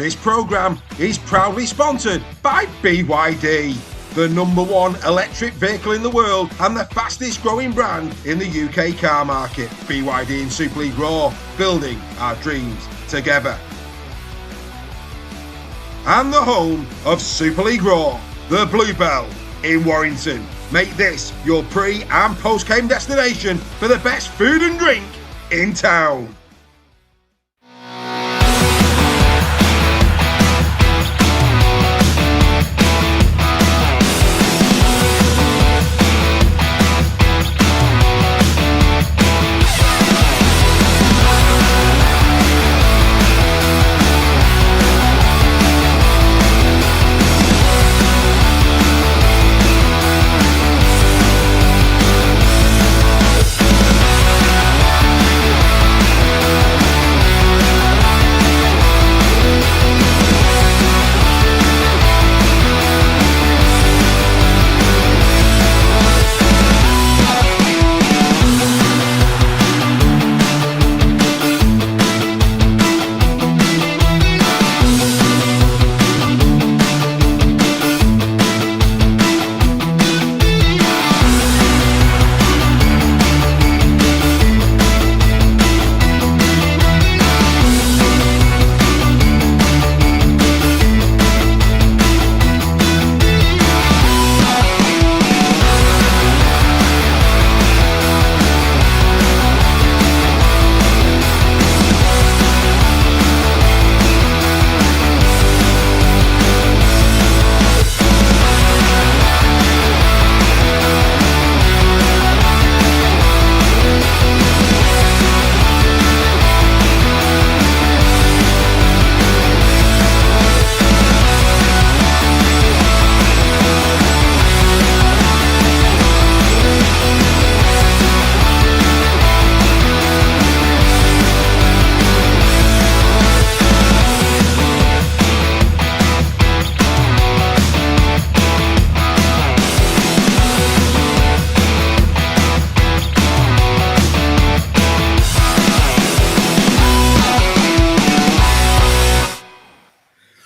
This programme is proudly sponsored by BYD, the #1 electric vehicle in the world and the fastest growing brand in the UK car market. BYD and Super League Raw, building our dreams together. And the home of Super League Raw, the Bluebell in Warrington. Make this your pre- and post-game destination for the best food and drink in town.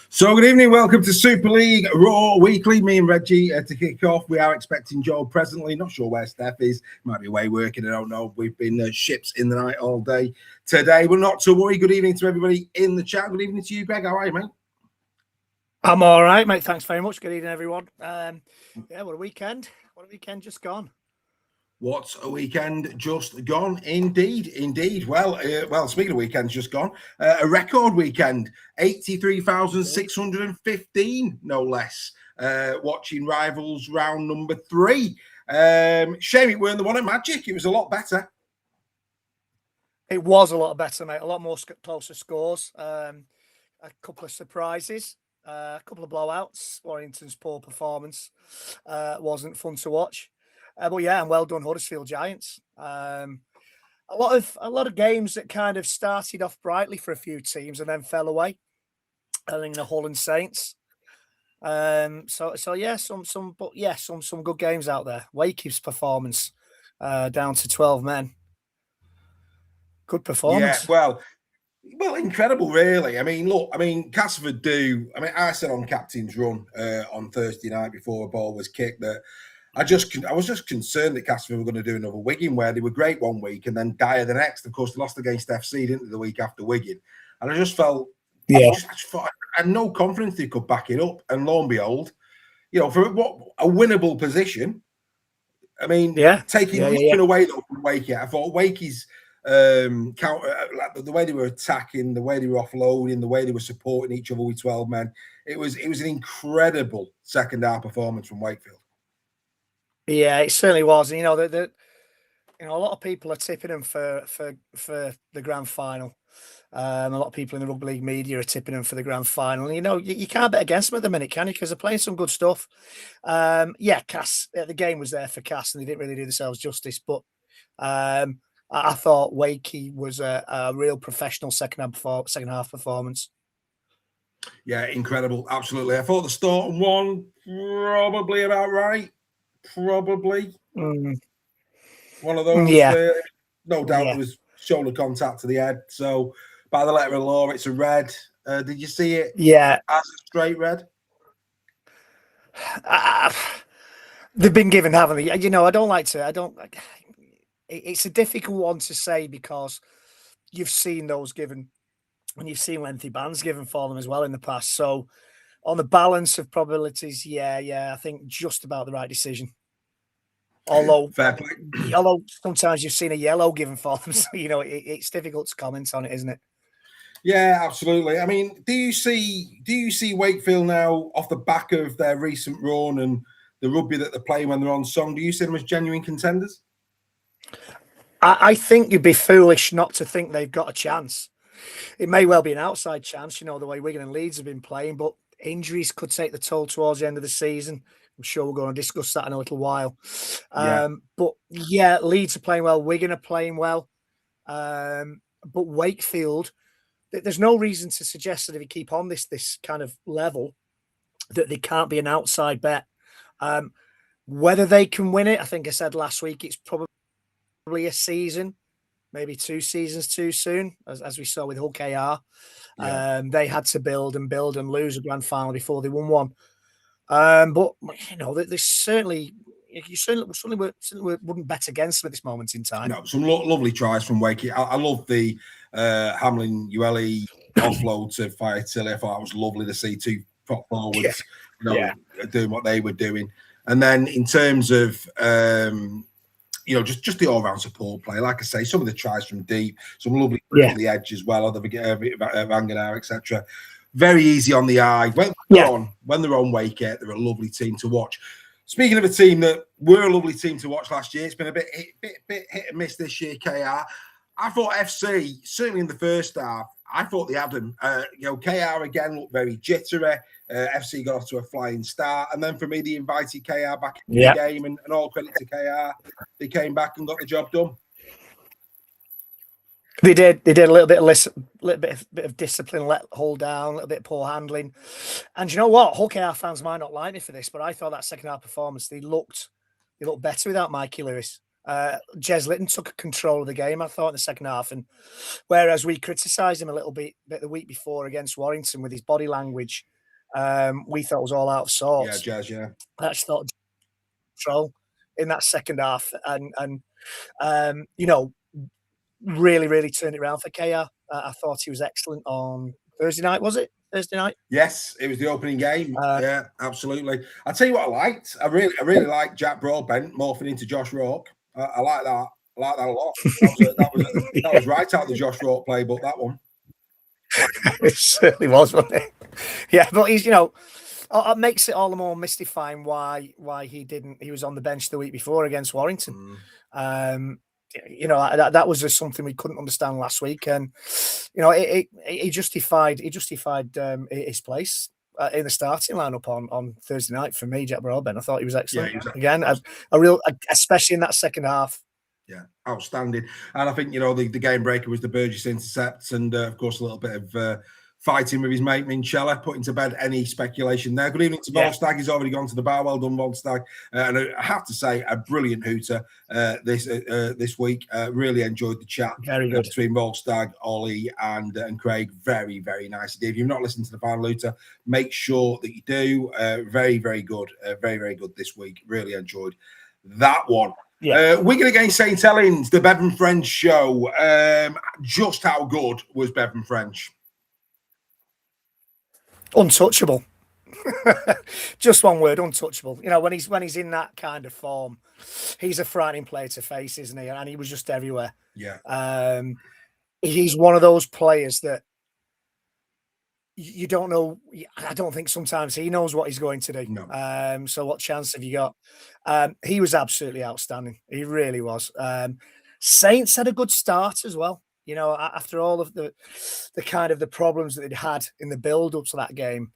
So good evening, welcome to Super League Raw Weekly. Me and Reggie to kick off. We are expecting Joe presently. Not sure where Steph is. Might be away working, I don't know. We've been ships in the night all day today. We're not to worry. Good evening to everybody in the chat. Good evening to you, Greg. How are you, mate? I'm all right, mate. Thanks very much. Good evening, everyone. What a weekend. What a weekend just gone. What a weekend just gone, indeed. Well, speaking of weekends just gone, a record weekend, 83,615, no less, watching Rivals round number 3. Shame it weren't the one at Magic. It was a lot better. It was a lot better, mate. A lot more closer scores. A couple of surprises, a couple of blowouts. Warrington's poor performance wasn't fun to watch. But yeah, and well done, Huddersfield Giants. A lot of games that kind of started off brightly for a few teams and then fell away. I think the Hull and Saints. Some good games out there. Wakey's performance down to 12 men. Good performance. Yeah, well, incredible, really. I mean, look, Castleford do. I said on Captain's Run on Thursday night before a ball was kicked that I was just concerned that Castleford were going to do another Wigan where they were great one week and then dire the next. Of course, they lost against FC, didn't they, the week after Wigan? And I just felt, I had no confidence they could back it up. And lo and behold, for what a winnable position. Taking nothing away though from Wakey. I thought Wakey's counter, the way they were attacking, the way they were offloading, the way they were supporting each other with 12 men. It was an incredible second half performance from Wakefield. Yeah, it certainly was. And, a lot of people are tipping them for the grand final. A lot of people in the rugby league media are tipping them for the grand final. And, you can't bet against them at the minute, can you? Because they're playing some good stuff. Cass, the game was there for Cass, and they didn't really do themselves justice. But I thought Wakey was a real professional second half performance. Yeah, incredible. Absolutely. I thought the Staunton one probably about right. Probably. One of those. Yeah. No doubt it was shoulder contact to the head. So, by the letter of law, it's a red. Did you see it? Yeah, as a straight red. They've been given, haven't they? You know, I don't like to. I don't. It's a difficult one to say because you've seen those given, and you've seen lengthy bans given for them as well in the past. So, on the balance of probabilities, yeah, I think just about the right decision. Although sometimes you've seen a yellow given for them, so you know it's difficult to comment on it, isn't it? Yeah, absolutely. I mean, do you see Wakefield now off the back of their recent run and the rugby that they're playing when they're on song? Do you see them as genuine contenders? I think you'd be foolish not to think they've got a chance. It may well be an outside chance, you know, the way Wigan and Leeds have been playing, but injuries could take the toll towards the end of the season. I'm sure we're going to discuss that in a little while. But yeah, Leeds are playing well. Wigan are playing well. But Wakefield, there's no reason to suggest that if you keep on this kind of level, that they can't be an outside bet. Whether they can win it, I think I said last week, it's probably a season, maybe 2 seasons too soon, as we saw with Hull KR. They had to build and lose a grand final before they won one. But you know, there's certainly wouldn't bet against them at this moment in time. No, some lovely tries from Wakey. I love the Hamlin Ueli offload to Fire Tilly. I thought it was lovely to see 2 prop forwards, doing what they were doing. And then in terms of just the all-round support play, like I say, some of the tries from deep, some lovely on the edge as well, other Vanganar, etc. Very easy on the eye. When they're on Wakey, they're a lovely team to watch. Speaking of a team that were a lovely team to watch last year, it's been a bit hit and miss this year, KR. I thought FC, certainly in the first half, I thought they had them. KR again looked very jittery. FC got off to a flying start. And then for me, they invited KR back in the game, and all credit to KR. They came back and got the job done. They did a little bit of discipline, let Hull down, a little bit of poor handling. And you know what? Hull KR fans might not like me for this, but I thought that second half performance, they looked better without Mikey Lewis. Jez Litton took control of the game, I thought, in the second half. And whereas we criticised him a little bit the week before against Warrington with his body language, we thought was all out of sorts. Yeah, Jez, I actually thought control in that second half and really, really turned it around for KR. I thought he was excellent on Thursday night, was it? Thursday night? Yes, it was the opening game. Yeah, absolutely. I'll tell you what I liked. I really liked Jack Broadbent morphing into Josh Rourke. I like that. I like that a lot. That was right out of the Josh Rourke playbook, that one. It certainly was, wasn't it? Yeah, but he's, it makes it all the more mystifying why he was on the bench the week before against Warrington. That was just something we couldn't understand last week, and he justified his place in the starting lineup on Thursday night for me. Jack Broadbent, I thought he was excellent again. Especially in that second half. Yeah, outstanding. And I think the game breaker was the Burgess intercepts, and of course a little bit of fighting with his mate Minchella, putting to bed any speculation there. Good evening to Volstagg. He's already gone to the bar. Well done, Volstagg. And I have to say, a brilliant hooter this week. Really enjoyed the chat between Volstagg, Ollie, and Craig. Very, very nice. If you've not listened to the final hooter, make sure that you do. Very, very good. Very, very good this week. Really enjoyed that one. Wigan against St Helens, the Bevan French show. Just how good was Bevan French? Untouchable. Just one word, untouchable. When he's in that kind of form, he's a frightening player to face, isn't he? And he was just everywhere. Yeah. He's one of those players that you don't know. I don't think sometimes he knows what he's going to do. No. So what chance have you got? He was absolutely outstanding. He really was. Saints had a good start as well. After all of the kind of the problems that they'd had in the build-up to that game,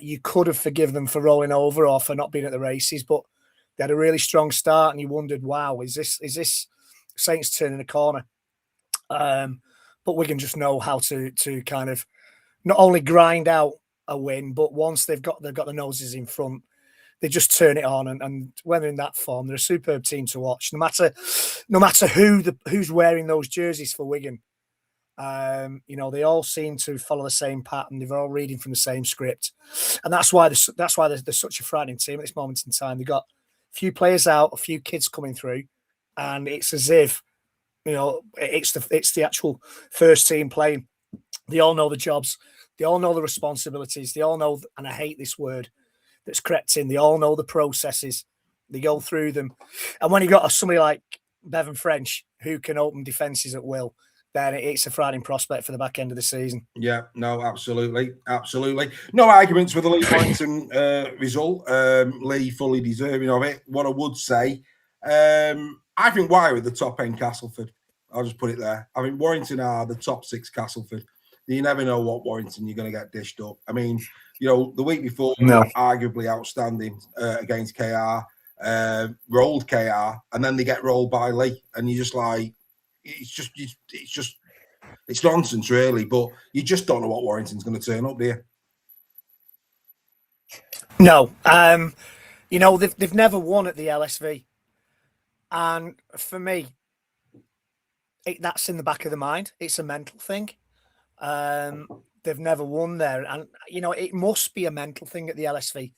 you could have forgiven them for rolling over or for not being at the races, but they had a really strong start, and you wondered, wow, is this Saints turning a corner? But Wigan just know how to kind of not only grind out a win, but once they've got the noses in front, they just turn it on, and when they're in that form, they're a superb team to watch. No matter who's wearing those jerseys for Wigan, You know, they all seem to follow the same pattern. They're all reading from the same script, and that's why they're such a frightening team at this moment in time. They've got a few players out, a few kids coming through, and it's as if, you know, it's the actual first team playing. They all know the jobs, they all know the responsibilities, they all know, and I hate this word that's crept in. They all know the processes. They go through them, and when you got somebody like Bevan French who can open defences at will, then it's a frightening prospect for the back end of the season. Yeah, no, absolutely. No arguments with the Leigh Warrington result. Leigh fully deserving of it. What I would say, I think Wire at the top end Castleford. I'll just put it there. I think Warrington are the top 6 Castleford. You never know what Warrington you're going to get dished up. I mean, you know, the week before, arguably outstanding against KR, rolled KR, and then they get rolled by Leigh, and you're just like, it's nonsense, really. But you just don't know what Warrington's going to turn up, do you? No, you know, they've never won at the LSV, and for me, that's in the back of the mind. It's a mental thing. They've never won there, and you know, it must be a mental thing at the LSV.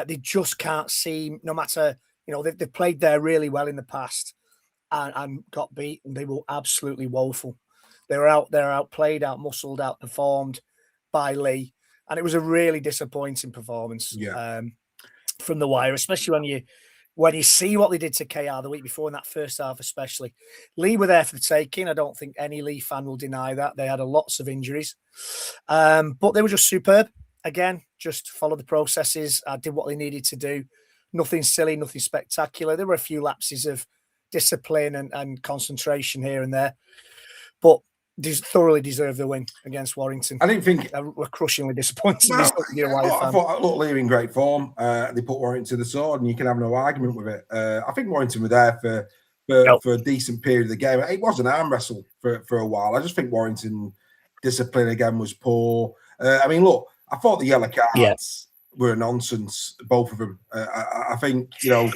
They just can't seem, no matter, you know, they've played there really well in the past and got beaten. They were absolutely woeful. They're outplayed, outmuscled, outperformed by Leigh, and it was a really disappointing performance from the Wire, especially when you see what they did to KR the week before in that first half, especially. Leigh were there for the taking. I don't think any Leigh fan will deny that. They had lots of injuries, but they were just superb. Again, just followed the processes, did what they needed to do. Nothing silly, nothing spectacular. There were a few lapses of discipline and concentration here and there, but thoroughly deserved the win against Warrington. I didn't think we're crushingly disappointed. No, I thought, look, Leigh in great form. They put Warrington to the sword, and you can have no argument with it. I think Warrington were there for a decent period of the game. It was an arm wrestle for a while. I just think Warrington discipline again was poor. I mean, look, I thought the yellow cards were a nonsense, both of them. I think, you know,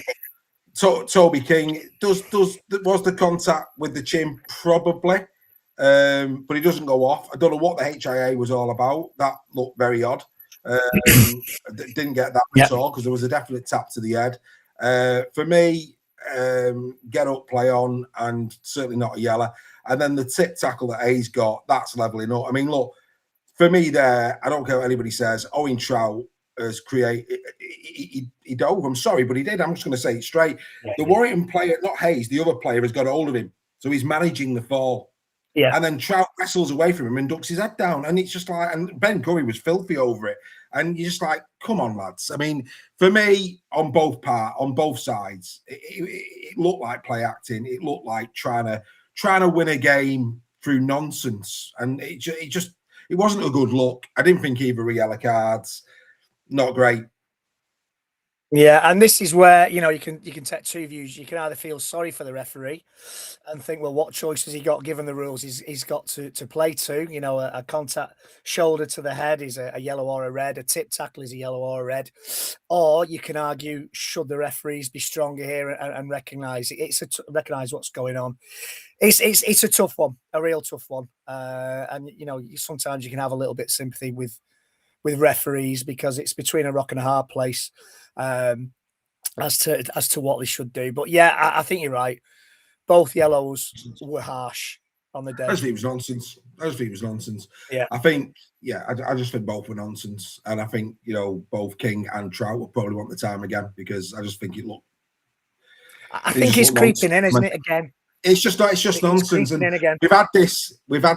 Toby King was the contact with the chin, probably. But he doesn't go off. I don't know what the HIA was all about. That looked very odd. Didn't get that at all, because there was a definite tap to the head. For me, get up, play on, and certainly not a yellow. And then the tip tackle that Hayes got, that's levelling up. I mean, look, for me there, I don't care what anybody says, Owen Trout has created, he dove, I'm sorry, but he did. I'm just going to say it straight. The Warrington player, not Hayes, the other player has got a hold of him. So he's managing the fall. Yeah. And then Trout wrestles away from him and ducks his head down. And it's just like, and Ben Curry was filthy over it. And you're just like, come on, lads. I mean, for me, on both sides, it looked like play acting. It looked like trying to win a game through nonsense. And it wasn't a good look. I didn't think either were yellow cards. Not great. Yeah, and this is where, you know, you can take two views. You can either feel sorry for the referee and think, well, what choice has he got given the rules? He's got to play to. You know, a contact shoulder to the head is a yellow or a red. A tip tackle is a yellow or a red. Or you can argue, should the referees be stronger here and recognise it? Recognise what's going on. It's a tough one, a real tough one. And you know, sometimes you can have a little bit of sympathy with referees, because it's between a rock and a hard place as to what they should do. But yeah, I think you're right. Both yellows were harsh on the day. I just think it was nonsense. Yeah, I think, I just think both were nonsense. And I think, you know, both King and Trout will probably want the time again, because I just think it looked. I think it's creeping in, isn't it, again? It's just nonsense. And we've had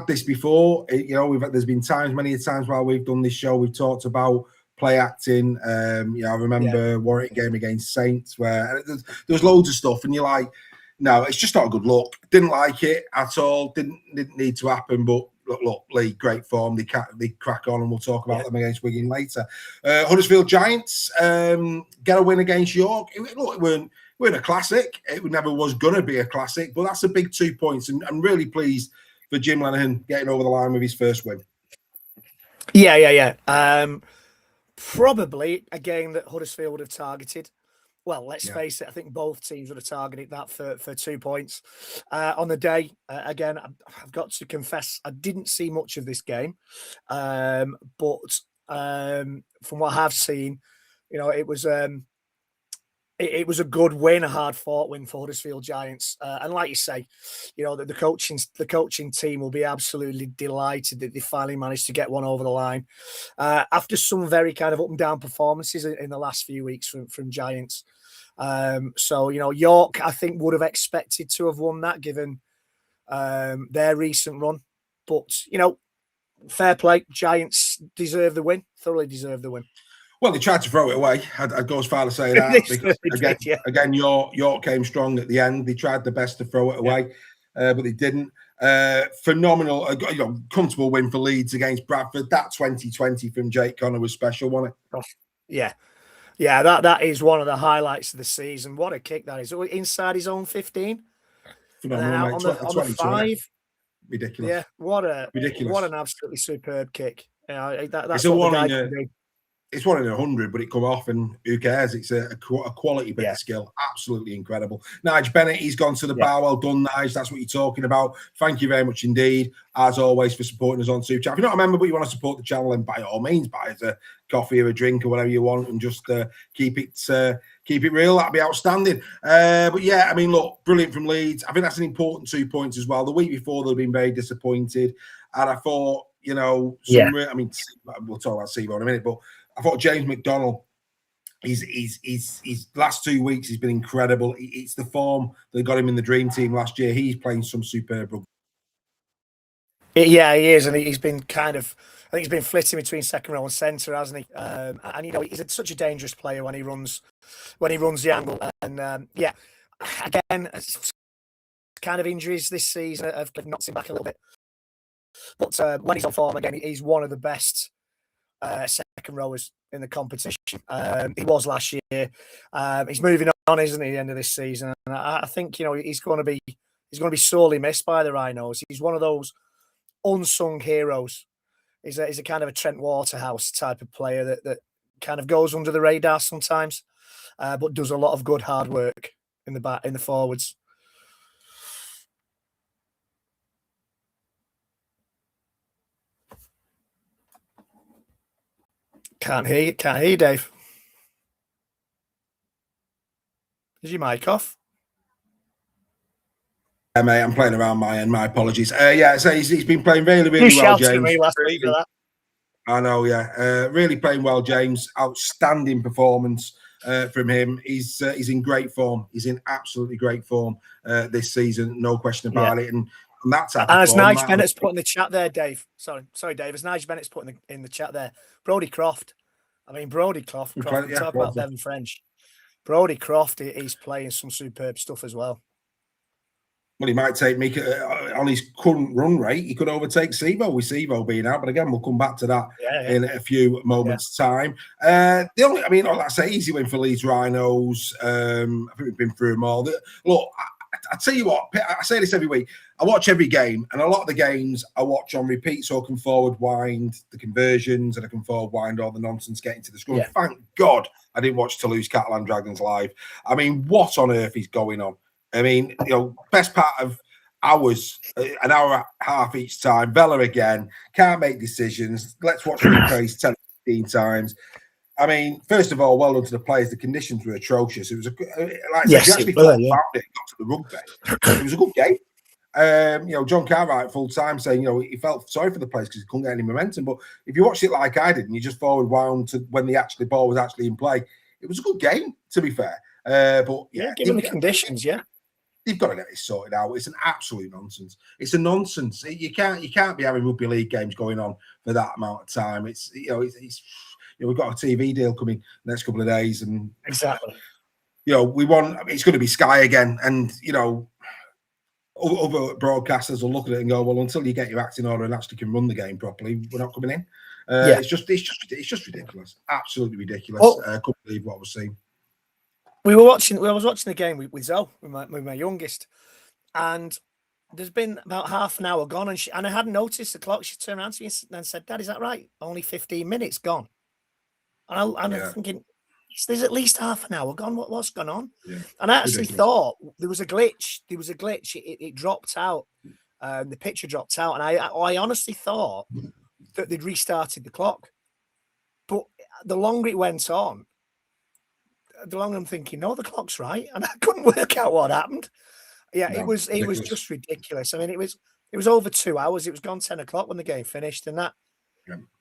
this before. You know, there's been many times while we've done this show, we've talked about play acting. You know, I remember Warrington game against Saints where there was loads of stuff, and you're like, no, it's just not a good look. Didn't like it at all. Didn't need to happen. But look, Leigh, great form. They crack on, and we'll talk about them against Wigan later. Huddersfield Giants get a win against York. Look, it weren't a classic. It never was going to be a classic, but that's a big 2 points. And I'm really pleased for Jim Lenihan getting over the line with his first win. Yeah. Probably a game that Huddersfield would have targeted. well, let's face it, I think both teams would have targeted that for 2 points on the day. Again, I've got to confess, I didn't see much of this game, but from what I have seen, it was it was a good win, a hard fought win for Huddersfield Giants. And like you say, the coaching team will be absolutely delighted that they finally managed to get one over the line after some very kind of up and down performances in the last few weeks from Giants. So York, I think, would have expected to have won that given their recent run. But fair play, Giants deserve the win, thoroughly deserve the win. Well, they tried to throw it away. I'd go as far to say that. Because again, York came strong at the end. They tried their best to throw it away, but they didn't. Phenomenal, comfortable win for Leeds against Bradford. That 2020 from Jake Connor was special, wasn't it? Yeah. That is one of the highlights of the season. What a kick that is! Inside his own 15. Phenomenal, mate. On the 5. Ridiculous. Yeah, what an absolutely superb kick. That's it's what the guy can do. It's 1 in 100, but it come off, and who cares? It's a quality bit of skill. Absolutely incredible. Nige Bennett, he's gone to the bar. Well done, Nige. That's what you're talking about. Thank you very much indeed, as always, for supporting us on Super Chat. If you're not a member, but you want to support the channel, then by all means, buy us a coffee or a drink or whatever you want, and just keep it real. That'd be outstanding. But yeah, I mean, look, brilliant from Leeds. I think that's an important 2 points as well. The week before, they've been very disappointed, and I thought, I mean, we'll talk about Sevo in a minute, but I thought James McDonnell, his last 2 weeks, he's been incredible. It's the form that got him in the dream team last year. He's playing some superb rugby. Yeah, he is, and he's been I think he's been flitting between second row and centre, hasn't he? And he's such a dangerous player when he runs the angle. And again, kind of injuries this season have knocked him back a little bit. But when he's on form again, he's one of the best second rowers in the competition. He was last year. He's moving on, isn't he, at the end of this season? And I think he's going to be sorely missed by the Rhinos. He's one of those unsung heroes. He's a kind of a Trent Waterhouse type of player that kind of goes under the radar sometimes, but does a lot of good hard work in the forwards. Can't hear you, Dave. Is your mic off? Yeah, mate, I'm playing around my end. My apologies. So he's been playing really, really you well, James. James. Me last week for that. I know, yeah. Really playing well, James. Outstanding performance from him. He's in great form. He's in absolutely great form this season, no question about it. And that type and of as form, Nige Bennett's put in the chat there, Dave. Sorry, Dave. As Nige Bennett's put in the chat there, Brodie Croft. I mean, Brodie Croft. Talk about Devon French. Brodie Croft is playing some superb stuff as well. Well, he might take me on his current run rate. He could overtake Sevo with Sevo being out, but again, we'll come back to that in a few moments' time. Like I say, easy win for Leeds Rhinos. I think we've been through them all. Look, I tell you what, I say this every week. I watch every game, and a lot of the games I watch on repeat, so I can forward wind the conversions and I can forward wind all the nonsense getting to the scrum. Yeah. Thank God I didn't watch Toulouse Catalan Dragons live. I mean, what on earth is going on? I mean, best part of hours, an hour and a half each time. Vela again, can't make decisions. Let's watch replays 10, 15 times. I mean, first of all, well done to the players. The conditions were atrocious. It was you actually found it, got to the rugby. It was a good game. John Cartwright full time saying, he felt sorry for the players because he couldn't get any momentum. But if you watched it like I did and you just forward wound to when the ball was actually in play, it was a good game, to be fair. But given the conditions, they've got to get this sorted out. It's an absolute nonsense. It's a nonsense. You can't be having rugby league games going on for that amount of time. It's we've got a TV deal coming the next couple of days, and exactly. We want. It's going to be Sky again, and other broadcasters will look at it and go, well, until you get your act in order and actually can run the game properly, we're not coming in. It's just ridiculous. Absolutely ridiculous. I couldn't believe what I was seeing. I was watching the game with Zoe, with my youngest, and there's been about half an hour gone, and I hadn't noticed the clock. She turned around to me and said, "Dad, is that right? Only 15 minutes gone." And I'm thinking, there's at least half an hour gone. What's gone on? Yeah. And I actually thought there was a glitch. It dropped out. The picture dropped out, and I honestly thought that they'd restarted the clock. But the longer it went on, the longer I'm thinking, no, the clock's right, and I couldn't work out what happened. Yeah, no, it was just ridiculous. I mean, it was over 2 hours. It was gone 10 o'clock when the game finished, and that,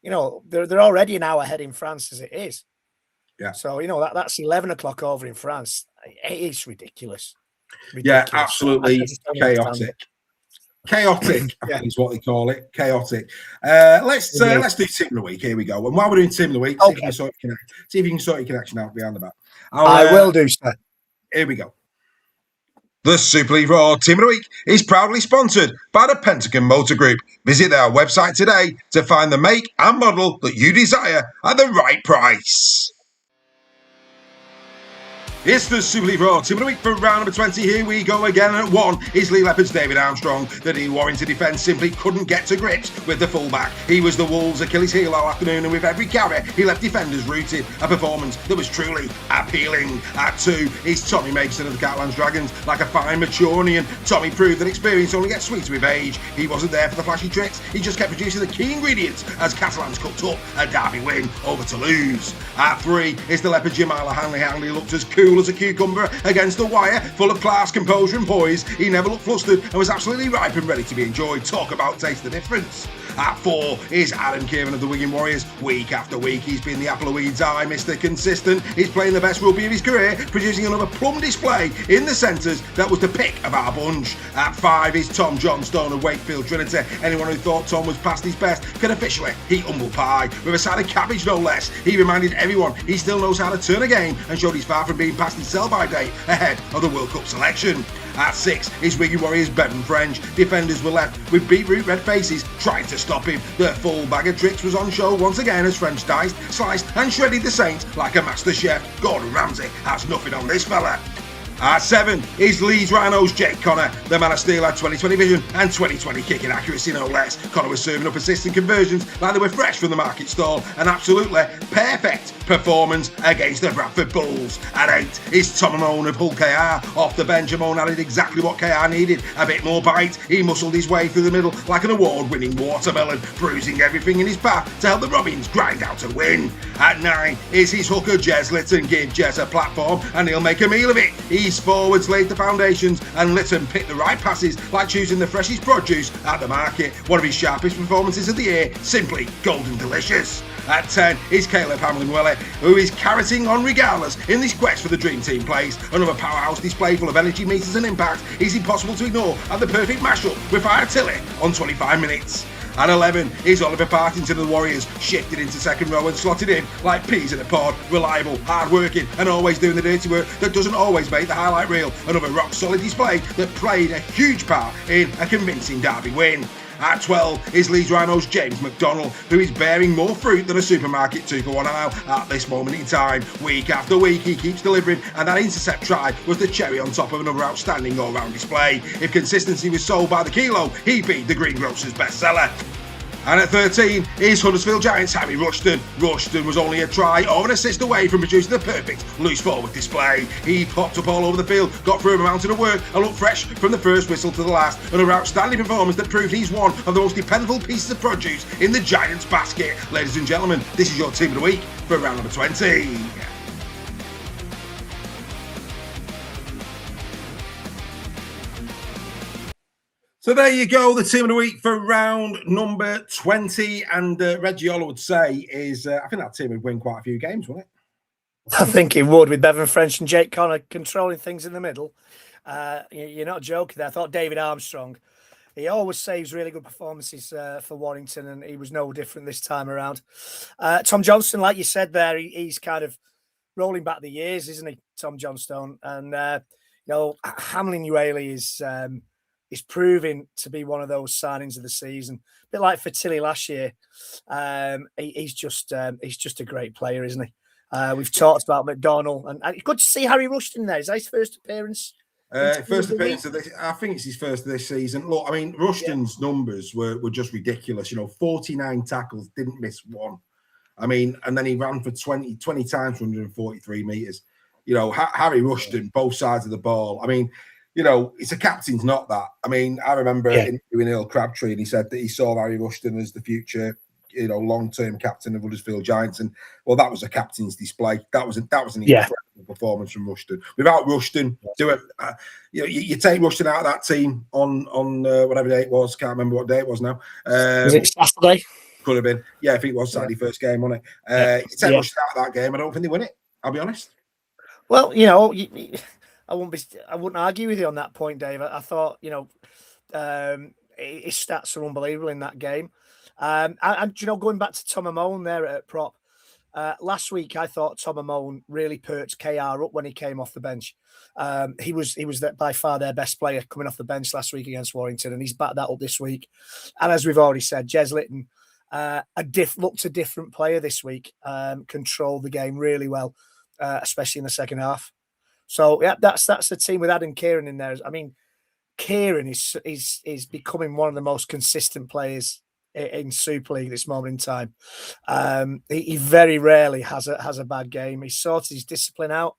you know, they're already an hour ahead in France as it is. Yeah. So you know that's 11 o'clock over in France. It is ridiculous. Yeah, absolutely chaotic. Chaotic, I think is what they call it. Chaotic. Let's do team of the week. Here we go. And while we're doing team of the week, see if you can sort your connection out behind the back. I will do, sir. Here we go. The Super League Raw Team of the Week is proudly sponsored by the Pentagon Motor Group. Visit their website today to find the make and model that you desire at the right price. It's the Super League Raw Team of the Week for round number 20. Here we go again. At 1 is Leigh Leopards' David Armstrong. The Dean Warrington defence simply couldn't get to grips with the fullback. He was the Wolves' Achilles heel all afternoon, and with every carry, he left defenders rooted. A performance that was truly appealing. At 2 is Tommy Mason of the Catalans Dragons. Like a fine Maturonian, Tommy proved that experience only gets sweeter with age. He wasn't there for the flashy tricks. He just kept producing the key ingredients as Catalans cooked up a derby win over Toulouse. At 3 is the Leopard Jamila Hanley. Hanley looked as cool as a cucumber against the wire, full of class, composure and poise. He never looked flustered and was absolutely ripe and ready to be enjoyed. Talk about taste the difference. At 4 is Adam Kieran of the Wigan Warriors. Week after week, he's been the apple of Weed's eye, Mr. Consistent. He's playing the best rugby of his career, producing another plum display in the centres that was the pick of our bunch. At 5 is Tom Johnstone of Wakefield Trinity. Anyone who thought Tom was past his best can officially eat humble pie, with a side of cabbage no less. He reminded everyone he still knows how to turn a game and showed he's far from being past his sell-by date ahead of the World Cup selection. At 6 is Wigan Warriors' Bevan French. Defenders were left with beetroot red faces trying to stop him. The full bag of tricks was on show once again as French diced, sliced and shredded the Saints like a master chef. Gordon Ramsay has nothing on this fella. At 7 is Leeds Rhinos' Jake Connor. The man of steel had 2020 vision and 2020 kicking accuracy, no less. Connor was serving up assists and conversions like they were fresh from the market stall. An absolutely perfect performance against the Bradford Bulls. At 8 is Tom Amone of Hull KR. Off the bench, Amone added exactly what KR needed. A bit more bite. He muscled his way through the middle like an award-winning watermelon, bruising everything in his path to help the Robins grind out a win. At 9 is his hooker Jez Litton. Give Jez a platform and he'll make a meal of it. His forwards laid the foundations and Litton picked the right passes like choosing the freshest produce at the market. One of his sharpest performances of the year, simply golden delicious. At 10 is Caleb Hamlin-Welly, who is carroting on regardless in this quest for the Dream Team place. Another powerhouse display full of energy, meters and impact. He's impossible to ignore at the perfect mashup with Fire Tilly on 25 minutes. At 11 is Oliver Partington of the Warriors, shifted into second row and slotted in like peas in a pod. Reliable, hard-working and always doing the dirty work that doesn't always make the highlight reel. Another rock-solid display that played a huge part in a convincing derby win. At 12 is Leeds Rhinos' James McDonald, who is bearing more fruit than a supermarket 2-for-1 aisle at this moment in time. Week after week he keeps delivering, and that intercept try was the cherry on top of another outstanding all-round display. If consistency was sold by the kilo, he'd be the greengrocer's bestseller. And at 13 is Huddersfield Giants' Harry Rushton. Rushton was only a try or an assist away from producing the perfect loose forward display. He popped up all over the field, got through a mountain of work and looked fresh from the first whistle to the last. Another outstanding performance that proved he's one of the most dependable pieces of produce in the Giants' basket. Ladies and gentlemen, this is your team of the week for round number 20. So there you go, the team of the week for round number 20. And Reggie Oller would say is, I think that team would win quite a few games, wouldn't it? I think it would, with Bevan French and Jake Connor controlling things in the middle. You're not joking there. I thought David Armstrong, he always saves really good performances for Warrington, and he was no different this time around. Tom Johnston, like you said there, he's kind of rolling back the years, isn't he, Tom Johnstone? And, Hamlin-Welly is proving to be one of those signings of the season. A bit like for Tilly last year. He's just a great player, isn't he? We've talked about McDonald, and good to see Harry Rushton there. Is that his first appearance? First appearance of this, I think it's his first of this season. Look, I mean, Rushton's numbers were just ridiculous. 49 tackles, didn't miss one. I mean, and then he ran for 20 times for 143 metres. You know, Harry Rushton, both sides of the ball. I mean, you know, it's a captain's not that. I mean, I remember interviewing Earl Crabtree, and he said that he saw Harry Rushton as the future, you know, long-term captain of Huddersfield Giants, and well, that was a captain's display. That was an incredible performance from Rushton. Without Rushton, you take Rushton out of that team on whatever day it was. Can't remember what day it was now. Was it Saturday? Could have been. Yeah, I think it was Saturday first game, wasn't it? You take Rushton out of that game, I don't think they win it. I'll be honest. Well, you know, I wouldn't argue with you on that point, Dave. I thought, you know, his stats are unbelievable in that game. And you know, going back to Tom Amone there at prop, last week I thought Tom Amone really perched KR up when he came off the bench. He was by far their best player coming off the bench last week against Warrington, and he's backed that up this week. And as we've already said, Jez Litton looked a different player this week. Controlled the game really well, especially in the second half. So yeah, that's the team with Adam Kieran in there. I mean, Kieran is becoming one of the most consistent players in Super League at this moment in time. He very rarely has a bad game. He sorts his discipline out.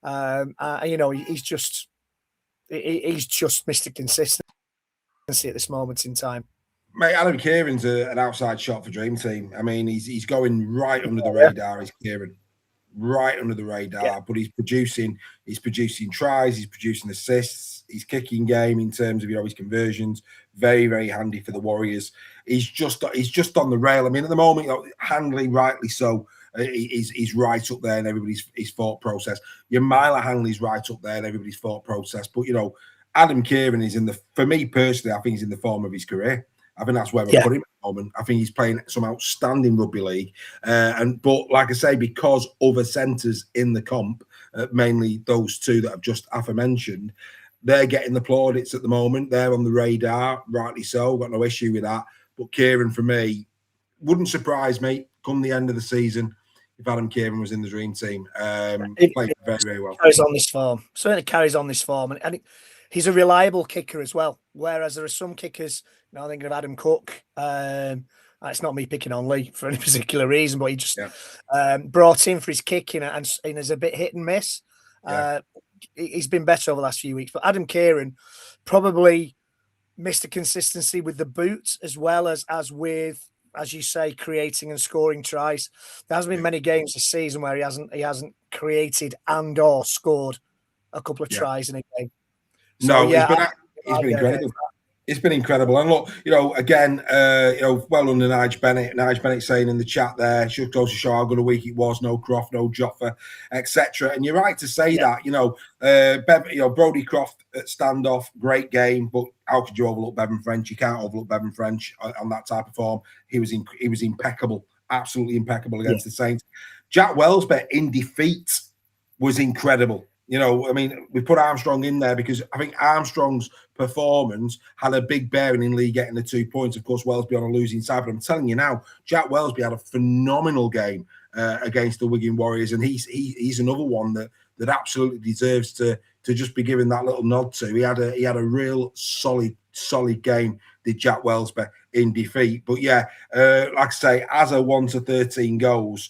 You know, he's just Mr. Consistency at this moment in time. Mate, Adam Kieran's an outside shot for Dream Team. I mean, he's going right under the radar. Is Kieran right under the radar? But he's producing tries, he's producing assists, his kicking game in terms of, you know, his conversions, very, very handy for the Warriors. He's just on the rail. I mean, at the moment, you know, Hanley, rightly so, he's right up there in everybody's his thought process. Your Myler Hanley's right up there in everybody's thought process. But, you know, Adam Kieran is for me personally, I think he's in the form of his career. I think that's where we put him at the moment. I think he's playing some outstanding rugby league. But like I say, because other centres in the comp, mainly those two that I've just aforementioned, they're getting the plaudits at the moment. They're on the radar, rightly so. Got no issue with that. But Kieran, for me, wouldn't surprise me come the end of the season if Adam Kieran was in the Dream Team. Played very, very well. Carries on this form. Certainly carries on this form. And he's a reliable kicker as well. Whereas there are some kickers, you know, I think of Adam Cook. It's not me picking on Leigh for any particular reason, but he just brought in for his kicking and is a bit hit and miss. He's been better over the last few weeks. But Adam Kieran probably missed the consistency with the boot as well as with, as you say, creating and scoring tries. There hasn't been many games this season where he hasn't created and or scored a couple of tries in a game. So, no, he's been incredible. It's been incredible. And look, you know, again, you know, well under Nige Bennett. Nige Bennett saying in the chat there, should go to show how good a week it was. No Croft, no Joffa, etc. And you're right to say that. You know, Brodie Croft at standoff, great game. But how could you overlook Bevan French? You can't overlook Bevan French on that type of form. He was impeccable, absolutely impeccable against the Saints. Jack Wellsby in defeat was incredible. You know, I mean, we put Armstrong in there because I think Armstrong's performance had a big bearing in Leigh getting the 2 points. Of course, Wellsby on a losing side. But I'm telling you now, Jack Wellsby had a phenomenal game against the Wigan Warriors. And he's another one that absolutely deserves to just be given that little nod to. He had a real solid game, did Jack Wellsby in defeat. But yeah, like I say, as a 1 to 13 goals,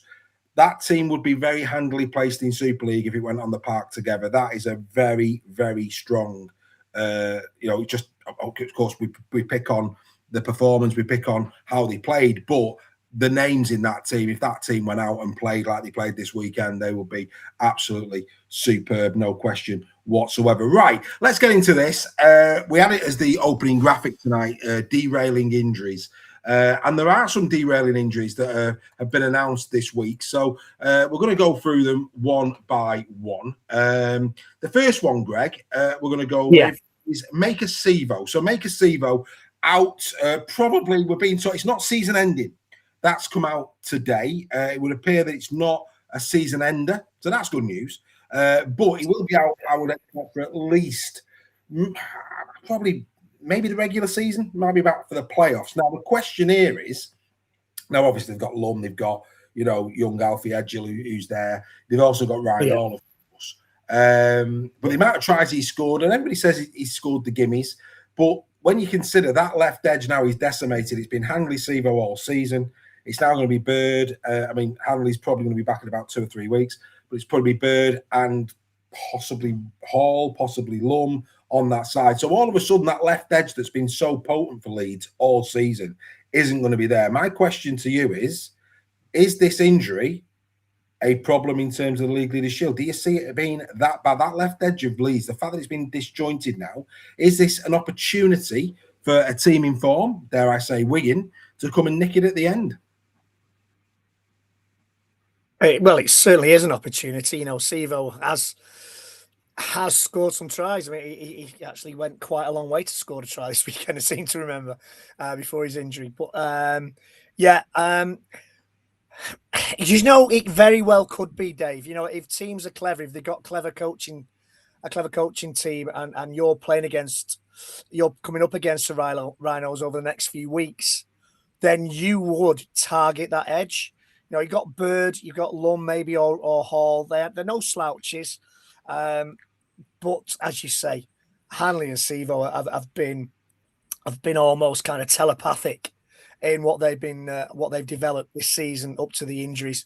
that team would be very handily placed in Super League if it went on the park together. That is a very, very strong, you know, just, of course, we pick on the performance, we pick on how they played, but the names in that team, if that team went out and played like they played this weekend, they would be absolutely superb, no question whatsoever. Right, let's get into this. We had it as the opening graphic tonight, derailing injuries. And there are some derailing injuries that have been announced this week. So we're going to go through them one by one. The first one, Greg, we're going to go with is Maker Sevo. So Maker Sevo out probably, we're being told it's not season ending. That's come out today. It would appear that it's not a season ender. So that's good news. But it will be out, I would expect, for at least probably maybe the regular season, might be back for the playoffs. Now, the question here is, now obviously they've got Lum, they've got, you know, young Alfie Edgell who's there. They've also got Ryan Hall, of course. But the amount of tries he scored, and everybody says he scored the gimmies, but when you consider that left edge now, he's decimated. It's been Hanley Sevo all season. It's now going to be Bird. I mean, Hanley's probably going to be back in about 2 or 3 weeks, but it's probably Bird and possibly Hall, possibly Lum on that side. So all of a sudden, that left edge that's been so potent for Leeds all season isn't going to be there. My question to you is this injury a problem in terms of the League Leaders Shield? Do you see it being that by that left edge of Leeds, the fact that it's been disjointed now, is this an opportunity for a team in form, dare I say Wigan, to come and nick it at the end? Well, it certainly is an opportunity. You know, Sivo has scored some tries. I mean, he actually went quite a long way to score a try this weekend, I seem to remember, before his injury. But you know, it very well could be, Dave. You know, if teams are clever, if they've got a clever coaching team, and you're coming up against the Rhinos over the next few weeks, then you would target that edge. You know, you got Bird, you've got Lum, maybe, or Hall. They're no slouches. But as you say, Hanley and Sivo have been almost kind of telepathic in what they've developed this season up to the injuries.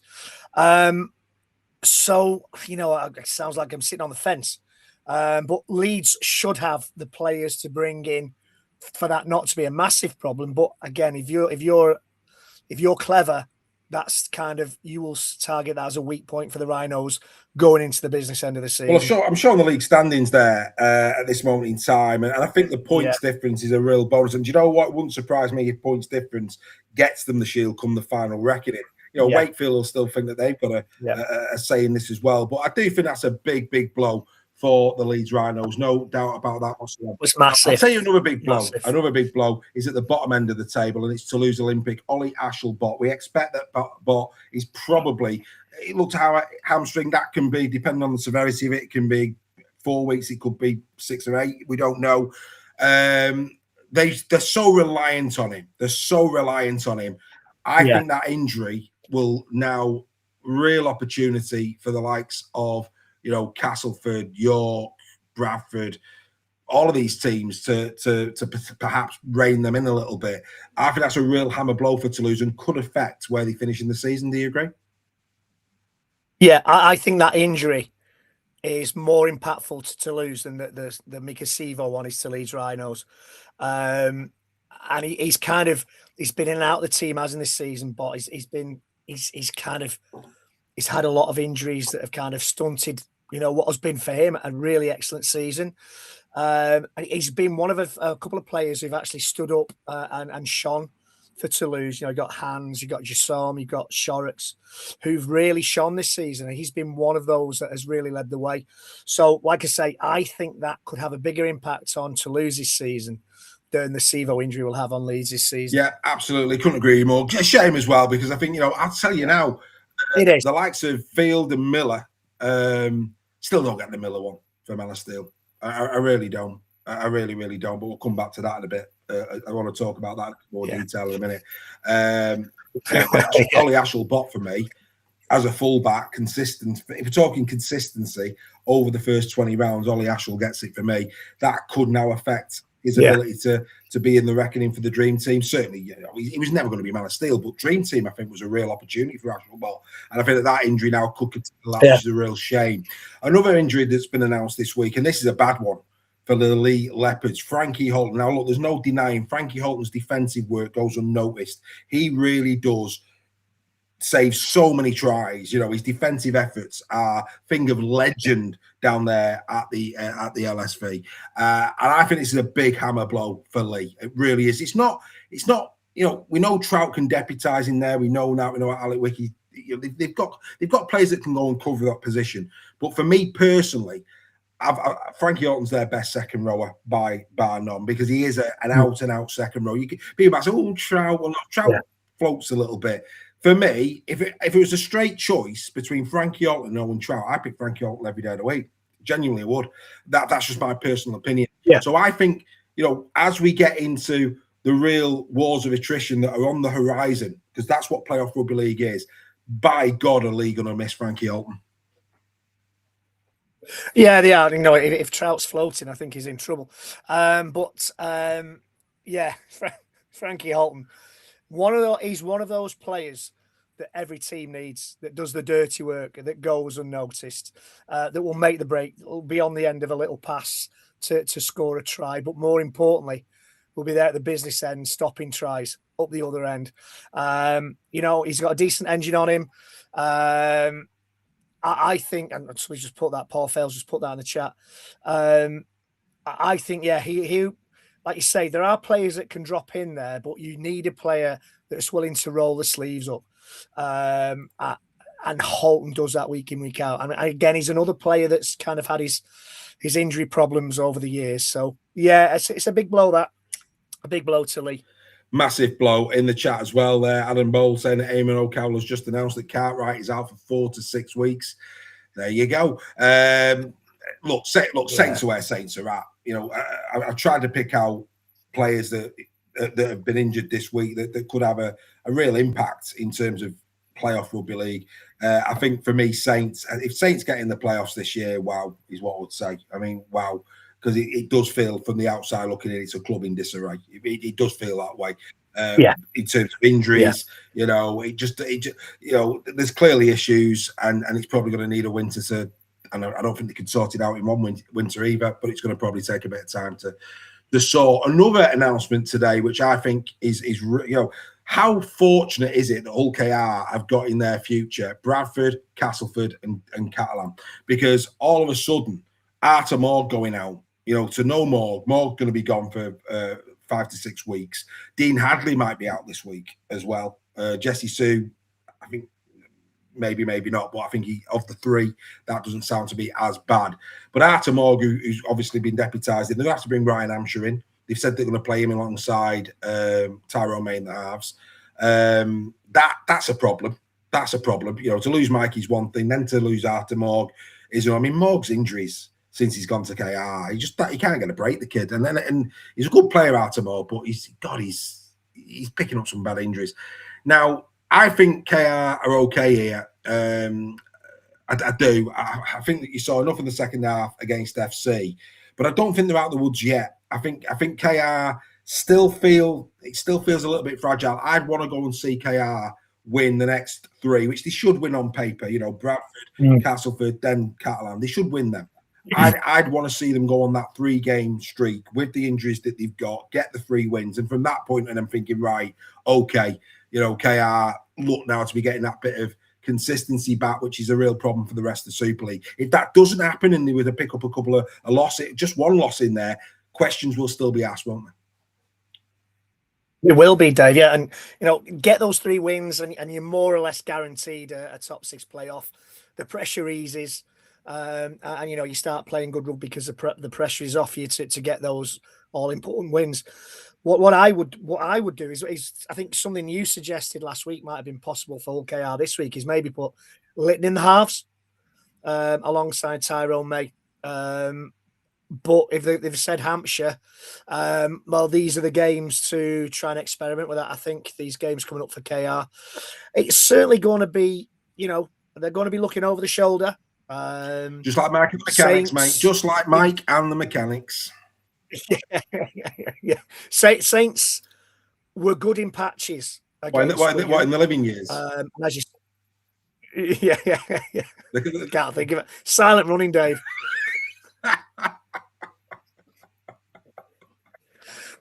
So, you know, it sounds like I'm sitting on the fence. But Leeds should have the players to bring in for that not to be a massive problem. But again, if you're clever, that's kind of, you will target that as a weak point for the Rhinos going into the business end of the season. Well, I'm showing the league standings there at this moment in time, and I think the points difference is a real bonus. And do you know what? It wouldn't surprise me if points difference gets them the Shield come the final reckoning. You know, Wakefield will still think that they've got a say in this as well. But I do think that's a big, big blow for the Leeds Rhinos. No doubt about that whatsoever. It's massive. I'll tell you another big blow. Another big blow is at the bottom end of the table, and it's Toulouse Olympique. Ollie Ashelbot. We expect that Bot is probably, it looks how hamstring that can be, depending on the severity of it. It can be 4 weeks, it could be 6 or 8. We don't know. They're so reliant on him. I think that injury will now real opportunity for the likes of, you know, Castleford, York, Bradford, all of these teams to perhaps rein them in a little bit. I think that's a real hammer blow for Toulouse and could affect where they finish in the season. Do you agree? Yeah, I think that injury is more impactful to Toulouse than the Mika Sivo one is to Leeds Rhinos. And he's been in and out of the team as in this season, but he's had a lot of injuries that have kind of stunted, you know, what has been for him a really excellent season. He's been one of a couple of players who've actually stood up and shone for Toulouse. You know, you got Hans, you got Jassom, you got Shorrocks, who've really shone this season. And he's been one of those that has really led the way. So, like I say, I think that could have a bigger impact on Toulouse's season than the Sivo injury will have on Leeds' season. Yeah, absolutely. Couldn't agree more. A shame as well, because I think, you know, I'll tell you now, the likes of Field and Miller still don't get the Miller one from Ellersteel. I really don't. I really, really don't. But we'll come back to that in a bit. I want to talk about that in more detail in a minute. Ollie Ashelbot for me, as a fullback, consistent. If we're talking consistency over the first 20 rounds, Ollie Ashel gets it for me. That could now affect his ability to be in the reckoning for the Dream Team. Certainly, you know, he was never going to be Man of Steel, but Dream Team, I think, was a real opportunity for Ashelbot. And I think that injury now could continue, which is a real shame. Another injury that's been announced this week, and this is a bad one for the Leigh Leopards, Frankie Holton. Now, look, there's no denying Frankie Holton's defensive work goes unnoticed. He really does save so many tries. You know, his defensive efforts are thing of legend down there at the LSV. And I think this is a big hammer blow for Leigh. It really is. It's not, you know, we know Trout can deputise in there. We know Alec Wiki, you know, they've got players that can go and cover that position. But for me personally, Frankie Holton's their best second rower by none, because he is an out and out second row. People might say, "Oh, Trout." Well, Trout floats a little bit. For me, if it was a straight choice between Frankie Holton and Owen Trout, I'd pick Frankie Holton every day of the week. Genuinely would. That's just my personal opinion. Yeah. So I think, you know, as we get into the real wars of attrition that are on the horizon, because that's what playoff rugby league is, by God, are League going to miss Frankie Holton? Yeah, they are. You know, if Trout's floating, I think he's in trouble. Frankie Holton. He's one of those players that every team needs, that does the dirty work, that goes unnoticed, that will make the break, will be on the end of a little pass to score a try, but more importantly, will be there at the business end, stopping tries up the other end. He's got a decent engine on him. I think, and we just put that, Paul Fales just put that in the chat. I think, he like you say, there are players that can drop in there, but you need a player that's willing to roll the sleeves up. And Holton does that week in, week out. And again, he's another player that's kind of had his injury problems over the years. So, it's a big blow, a big blow to Leigh. Massive blow in the chat as well there. Adam Bowl saying that Eamon O'Connell has just announced that Cartwright is out for 4 to 6 weeks. There you go. Saints are where Saints are at. I've tried to pick out players that have been injured this week that could have a real impact in terms of playoff rugby league. I think for me, Saints, if Saints get in the playoffs this year, wow, is what I would say. I mean, wow, because it does feel from the outside looking in, it's a club in disarray. It does feel that way. In terms of injuries, there's clearly issues, and it's probably going to need a winter to. And I don't think they can sort it out in one winter either, but it's going to probably take a bit of time to sort. Another announcement today, which I think is how fortunate is it that Hull KR have got in their future Bradford, Castleford, and Catalan? Because all of a sudden, Arthur Morg going out, to no Morg. Morg going to be gone for 5 to 6 weeks. Dean Hadley might be out this week as well. Jesse Sue, I think. Maybe not, but I think of the three, that doesn't sound to be as bad. But Arthur Morg, who's obviously been deputised, they're going to have to bring Ryan Hampshire in. They've said they're going to play him alongside Tyrone May in the halves. That's a problem. That's a problem. To lose Mikey's one thing, then to lose Arthur Morg is, Morg's injuries since he's gone to KR, he can't get a break, the kid. And he's a good player, Arthur Morg, but he's picking up some bad injuries. Now, I think KR are okay here. I do. I think that you saw enough in the second half against FC, but I don't think they're out of the woods yet. I think KR still feels a little bit fragile. I'd want to go and see KR win the next 3, which they should win on paper. Bradford, Castleford, then Catalan. They should win them. I'd want to see them go on that 3-game streak with the injuries that they've got, get the 3 wins, and from that point, and I'm thinking, right, okay. KR look now to be getting that bit of consistency back, which is a real problem for the rest of the Super League. If that doesn't happen and they were to pick up a couple of losses, just one loss in there, questions will still be asked, won't they? It will be, Dave. Yeah, and get those 3 wins, and you're more or less guaranteed a top 6 playoff. The pressure eases, and you start playing good rugby because the pressure is off you to get those all important wins. What I would do is I think something you suggested last week might have been possible for Hull KR this week, is maybe put Lytton in the halves alongside Tyrone May. But if they've said Hampshire, these are the games to try and experiment with that. I think these games coming up for KR, it's certainly going to be, they're going to be looking over the shoulder. Just like Mike and the Mechanics, mate. Just like Mike and the Mechanics. Saints were good in patches. What in the living years? As you, yeah. Can't think of it. Silent running, Dave.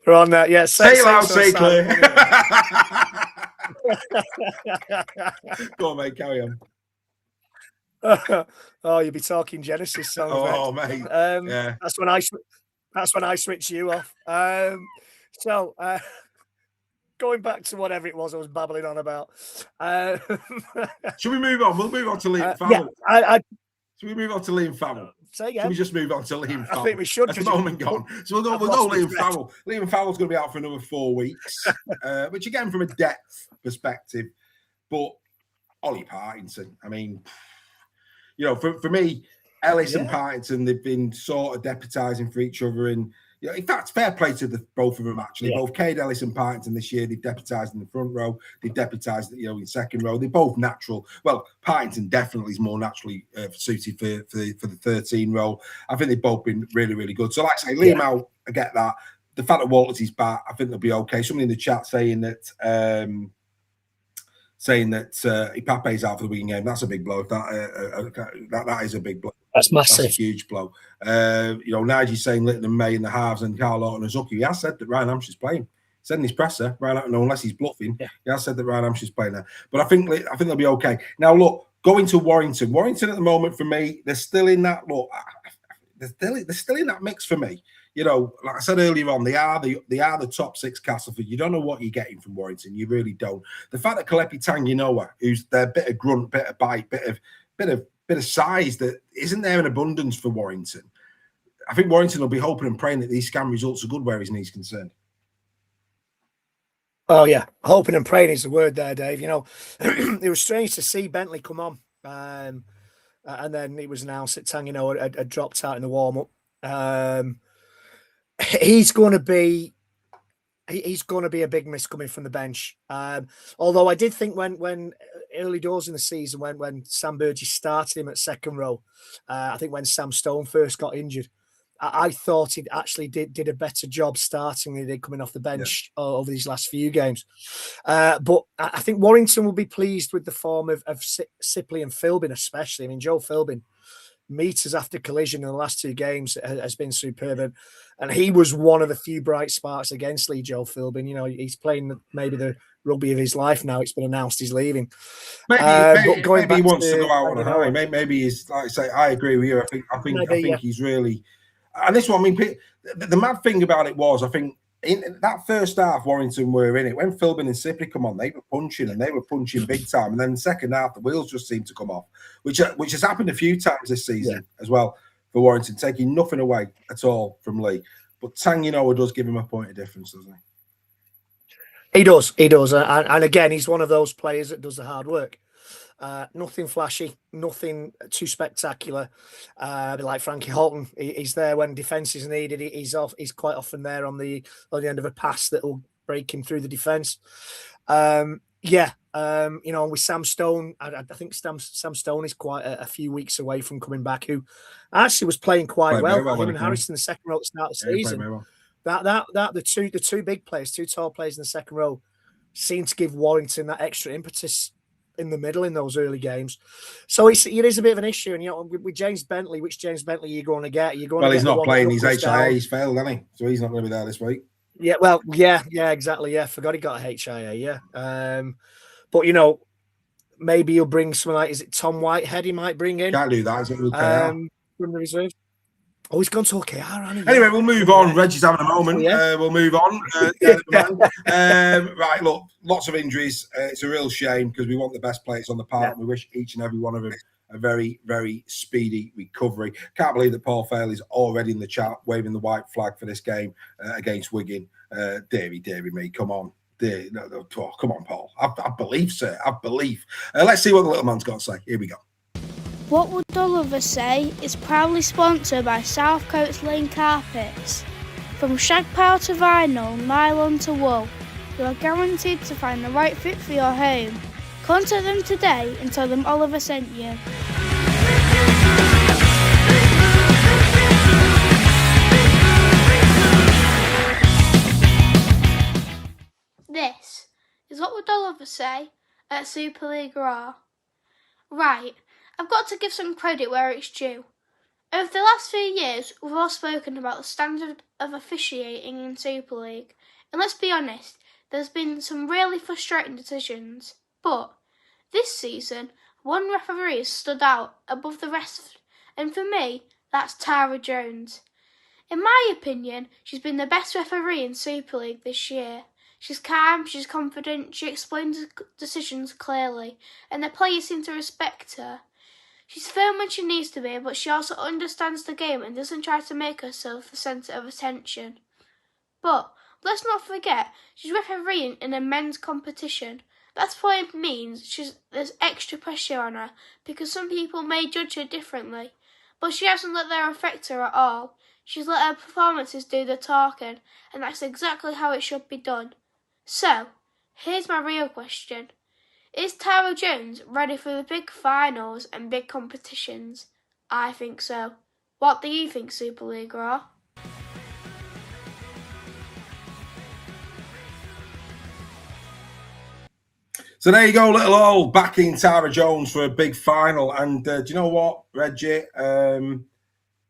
We're on that. Yeah, say loud, say clear. Go on, mate. Carry on. You'll be talking Genesis songs. Oh, mate. Yeah. That's when I switch you off. Going back to whatever it was I was babbling on about. Should we move on? We'll move on to Liam Farrell. Should we move on to Liam Farrell? Say again. Should we just move on to Liam Farrell? I think we should. That's the moment gone. So we'll go Liam Farrell. Liam Farrell's going to be out for another 4 weeks, which again, from a depth perspective, but Ollie Partington, I mean, for me, Ellis and Partington, they've been sort of deputising for each other. And in fact, fair play to both of them, actually. Both Cade Ellis and Partington this year, they've deputised in the front row. They've deputised, in second row. They're both natural. Well, Partington definitely is more naturally suited for the 13 role. I think they've both been really, really good. So, like I say, Liam out, I get that. the fact that Walters is back, I think they'll be okay. Somebody in the chat saying that Ipape's out for the Wigan game. That's a big blow. That is a big blow. That's massive. That's a huge blow. Nigel's saying Litton and May in the halves and Carl Orton and Zucky. He has said that Ryan Hampshire's playing. He said in his presser, unless he's bluffing, he has said that Ryan Hampshire's playing there. But I think they'll be okay. Now, look, going to Warrington. Warrington at the moment for me, they're still in that look. They're still in that mix for me. Like I said earlier on, they are the top six Castleford. You don't know what you're getting from Warrington. You really don't. The fact that Kalepi Tanginoa, who's their bit of grunt, bit of bite, bit of size that isn't there in abundance for Warrington. I think Warrington will be hoping and praying that these scan results are good where his knee's concerned. Oh yeah, hoping and praying is the word there, Dave. It was strange to see Bentley come on, and then it was announced that Tanginoa had dropped out in the warm up. He's going to be a big miss coming from the bench. Although I did think when early doors in the season, when Sam Burgess started him at second row, I think when Sam Stone first got injured, I thought he actually did a better job starting than he did coming off the bench over these last few games. But I think Warrington will be pleased with the form of Sipley and Philbin, especially. I mean, Joe Philbin, meters after collision in the last two games has been superb. And he was one of the few bright sparks against Lee, Joe Philbin. He's playing maybe the rugby of his life now. It's been announced he's leaving. Maybe he wants to go out on a high. Maybe he's, like I say, I agree with you. I think he's really... And this one, I mean, the mad thing about it was, I think, in that first half, Warrington were in it. When Philbin and Sipley come on, they were punching big time. And then the second half, the wheels just seemed to come off, which has happened a few times this season as well for Warrington, taking nothing away at all from Leigh. But Tanginoa does give him a point of difference, doesn't he? He does. And again, he's one of those players that does the hard work. Nothing flashy, nothing too spectacular. Like Frankie Holton, he's there when defence is needed. He's quite often there on the end of a pass that will break him through the defence. With Sam Stone, I think Sam Stone is quite a few weeks away from coming back. Who actually was playing quite well. Him and Harrison, the second row at the start of the season. The two big players, two tall players in the second row, seem to give Warrington that extra impetus in the middle in those early games. So it is a bit of an issue. And, with James Bentley, which James Bentley are you going to get? He's not playing. He's HIA. He's failed, hasn't he? So he's not going to be there this week. Yeah, well, yeah, exactly. Yeah, forgot he got a HIA, yeah. But, maybe he'll bring someone like, is it Tom Whitehead he might bring in? Can't do that. Is it from the reserve? Oh, he's gone to OKR, hasn't he? Anyway, we'll move on. Reggie's having a moment. We'll move on. Right, look, lots of injuries. It's a real shame because we want the best players on the park. We wish each and every one of them a very, very speedy recovery. Can't believe that Paul Fairley is already in the chat waving the white flag for this game against Wigan. Deary me, come on. Come on, Paul. I believe, sir. I believe. Let's see what the little man's got to say. Here we go. What Would Oliver Say is proudly sponsored by South Coast Lane Carpets. From shag pile to vinyl, nylon to wool, you are guaranteed to find the right fit for your home. Contact them today and tell them Oliver sent you. This is What Would Oliver Say at Super League Raw. Right. I've got to give some credit where it's due. Over the last few years, we've all spoken about the standard of officiating in Super League, and let's be honest, there's been some really frustrating decisions. But this season, one referee has stood out above the rest, and for me, that's Tara Jones. In my opinion, she's been the best referee in Super League this year. She's calm, she's confident, she explains decisions clearly, and the players seem to respect her. She's firm when she needs to be, but she also understands the game and doesn't try to make herself the centre of attention. But let's not forget, she's refereeing in a men's competition. That's what it means there's extra pressure on her, because some people may judge her differently. But she hasn't let that affect her at all. She's let her performances do the talking, and that's exactly how it should be done. So, here's my real question. Is Tara Jones ready for the big finals and big competitions? I think so. What do you think, Super League Raw? So there you go, little old backing Tara Jones for a big final. And do you know what, Reggie?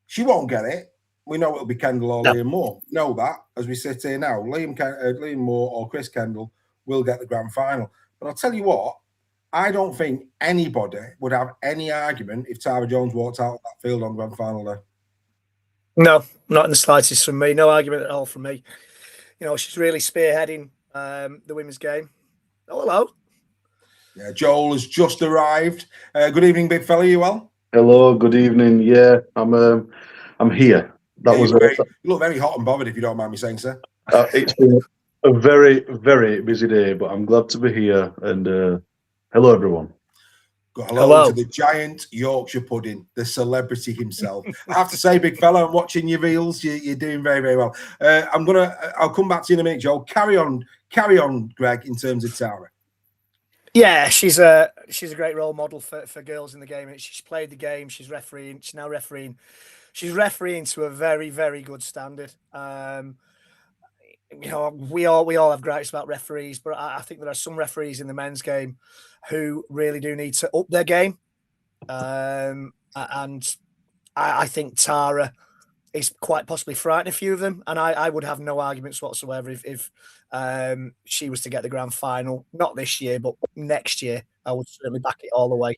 She won't get it. We know it'll be Kendall or Liam Moore. Know that as we sit here now. Liam Moore or Chris Kendall will get the grand final. But I'll tell you what, I don't think anybody would have any argument if Tara Jones walked out of that field on grand final day. No, not in the slightest from me. No argument at all from me. You know, she's really spearheading the women's game. Oh, hello. Yeah, Joel has just arrived. Good evening, big fella. You well? Hello, good evening. Yeah, I'm here. That was you look very hot and bothered, if you don't mind me saying, sir. It's been a very, very busy day, but I'm glad to be here. And hello, everyone. Hello to the giant Yorkshire pudding, the celebrity himself. I have to say, big fella, I'm watching your reels. You're doing very, very well. I'll come back to you in a minute, Joel. Carry on, Greg. In terms of Tara. Yeah, she's a great role model for girls in the game. She's played the game. She's refereeing. She's now refereeing. She's refereeing to a very, very good standard. You know, we all have gripes about referees, but I think there are some referees in the men's game who really do need to up their game. And I think Tara is quite possibly frightening a few of them. And I would have no arguments whatsoever if she was to get the grand final, not this year, but next year. I would certainly back it all the way.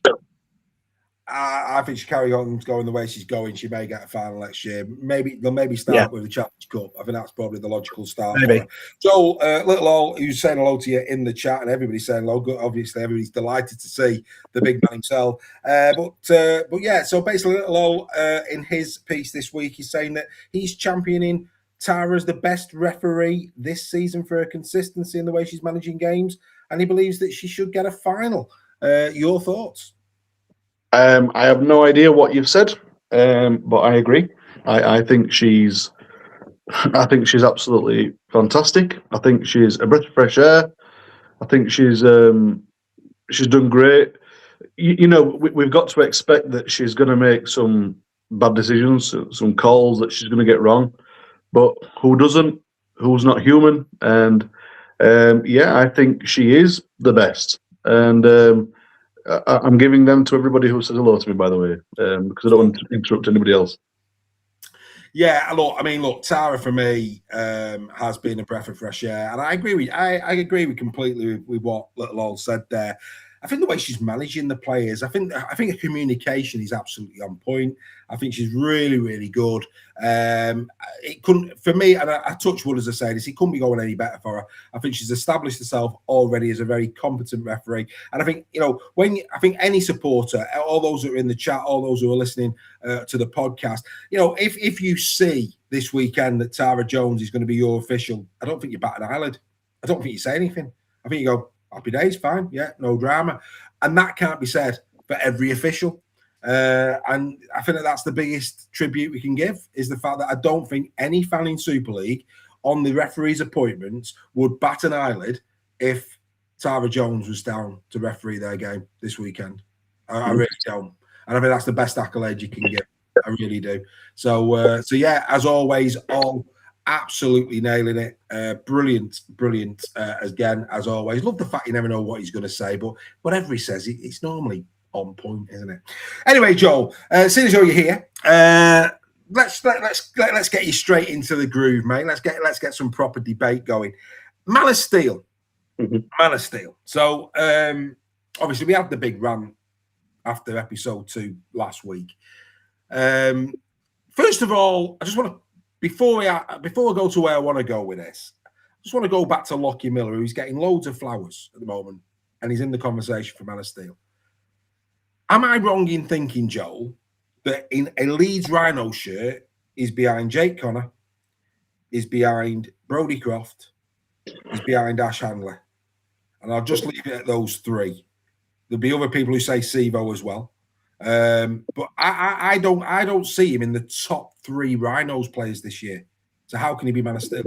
I think she carry on going the way she's going. She may get a final next year. They'll start with the Challenge Cup. I think that's probably the logical start. Maybe. Joel, little old, who's saying hello to you in the chat, and everybody's saying hello. Obviously, everybody's delighted to see the big man himself. But yeah. So basically, little old in his piece this week, he's saying that he's championing Tara as the best referee this season for her consistency in the way she's managing games, and he believes that she should get a final. Your thoughts? I have no idea what you've said, but I agree. I think she's absolutely fantastic. I think she's a breath of fresh air. I think she's done great. You know, we've got to expect that she's going to make some bad decisions, some calls that she's going to get wrong. But who doesn't? Who's not human? And yeah, I think she is the best. And I'm giving them to everybody who says hello to me, by the way, because I don't want to interrupt anybody else. Yeah, look, Tara for me has been a breath of fresh air, and I agree with completely with what Little Old said there. I think the way she's managing the players, I think her communication is absolutely on point. I think she's really, really good. It couldn't, for me, and I touch wood as I say this, it couldn't be going any better for her. I think she's established herself already as a very competent referee. And I think, you know, I think any supporter, all those that are in the chat, all those who are listening to the podcast, you know, if you see this weekend that Tara Jones is going to be your official, I don't think you bat an eyelid. I don't think you say anything. I think you go, happy days, fine, yeah, no drama. And that can't be said for every official. And I think that's the biggest tribute we can give, is the fact that I don't think any fan in Super League on the referee's appointments would bat an eyelid if Tara Jones was down to referee their game this weekend. I really don't. And I think that's the best accolade you can give. I really do. So yeah, as always, all absolutely nailing it. Brilliant again, as always. Love the fact you never know what he's going to say, but whatever he says, it's normally on point, isn't it? Anyway, Joel, seeing as you're here, let's get you straight into the groove, mate. Let's get some proper debate going. Man of Steel. Mm-hmm. Man of Steel. So obviously we had the big run after episode 2 last week. First of all, I just want to, before I go to where I want to go with this, I just want to go back to Lockie Miller, who's getting loads of flowers at the moment, and he's in the conversation for Man of Steel. Am I wrong in thinking, Joel, that in a Leeds Rhino shirt is behind Jake Connor, is behind Brodie Croft, is behind Ash Handler? And I'll just leave it at those 3. There'll be other people who say Sevo as well. But I don't see him in the top 3 Rhinos players this year. So how can he be Man of Steel?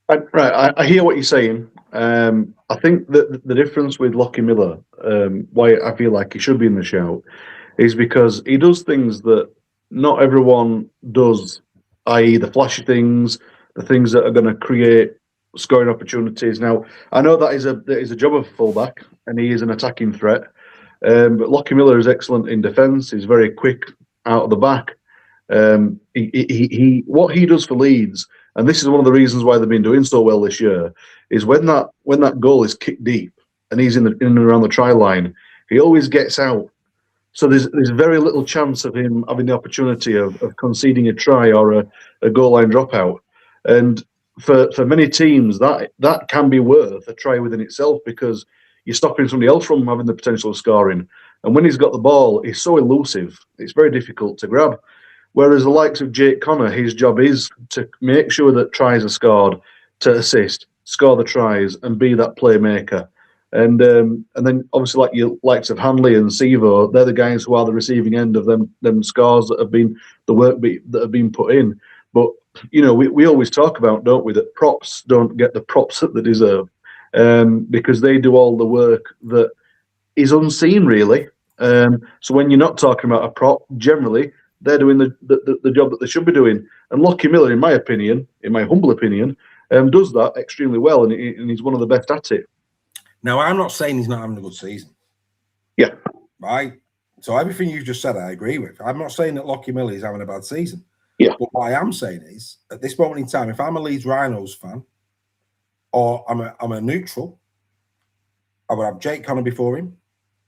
Right, I hear what you're saying. I think that the difference with Lockie Miller, why I feel like he should be in the shout, is because he does things that not everyone does, i.e. the flashy things, the things that are going to create scoring opportunities. Now, I know that is a job of a fullback, and he is an attacking threat. But Lockie Miller is excellent in defence. He's very quick out of the back. What he does for Leeds, and this is one of the reasons why they've been doing so well this year, is when that goal is kicked deep and he's in and around the try line, he always gets out. So there's very little chance of him having the opportunity of conceding a try or a goal line dropout. And for many teams, that can be worth a try within itself, because you're stopping somebody else from having the potential of scoring. And when he's got the ball, he's so elusive, it's very difficult to grab. Whereas the likes of Jake Connor, his job is to make sure that tries are scored, to assist, score the tries, and be that playmaker. And then obviously, like your likes of Hanley and Sevo, they're the guys who are the receiving end of them scores that have been the work that have been put in. But we always talk about, don't we, that props don't get the props that they deserve, because they do all the work that is unseen, really. So when you're not talking about a prop, generally they're doing the job that they should be doing. And Lockie Miller, in my opinion, in my humble opinion, does that extremely well, and he's one of the best at it. Now, I'm not saying he's not having a good season. Yeah. Right? So everything you just said, I agree with. I'm not saying that Lockie Miller is having a bad season. Yeah. But what I am saying is, at this moment in time, if I'm a Leeds Rhinos fan, or I'm a neutral, I would have Jake Connor before him,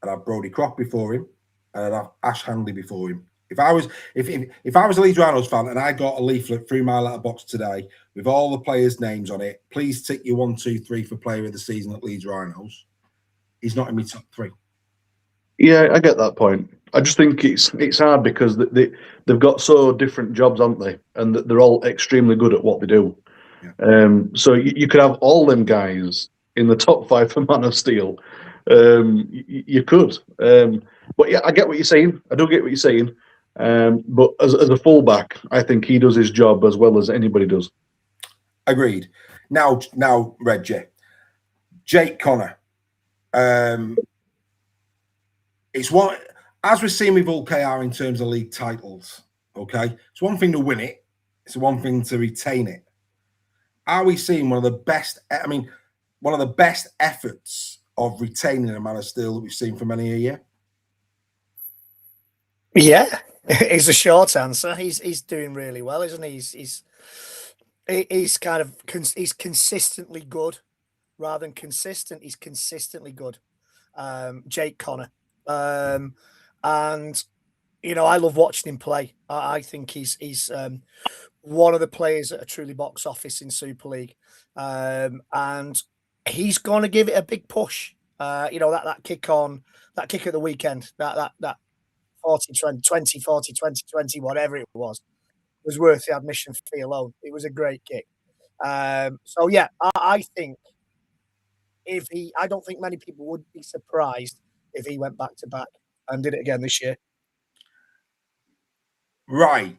I'd have Brodie Croft before him, and I'd have Ash Handley before him. If I was a Leeds Rhinos fan and I got a leaflet through my letterbox today with all the players' names on it, please tick your 1, 2, 3 for player of the season at Leeds Rhinos, he's not in my top 3. Yeah, I get that point. I just think it's hard because they've got so different jobs, haven't they? And they're all extremely good at what they do. Yeah. So you could have all them guys in the top 5 for Man of Steel. You could. But yeah, I get what you're saying. I do get what you're saying. But as a fullback, I think he does his job as well as anybody does. Agreed. Now, Reggie, Jake Connor. It's one, as we've seen with OKR in terms of league titles. Okay, it's one thing to win it. It's one thing to retain it. Are we seeing one of the best? I mean, one of the best efforts of retaining a Man of Steel that we've seen for many a year? Yeah, it's a short answer. He's doing really well, isn't he? He's kind of he's consistently good, rather than consistent. He's consistently good. Jake Connor, and I love watching him play. I think he's one of the players that are truly box office in Super League, and he's going to give it a big push. That kick at the weekend, that 40-20, 40-20, whatever it was worth the admission fee alone. It was a great kick. So yeah, I think I don't think many people would be surprised if he went back to back and did it again this year. Right.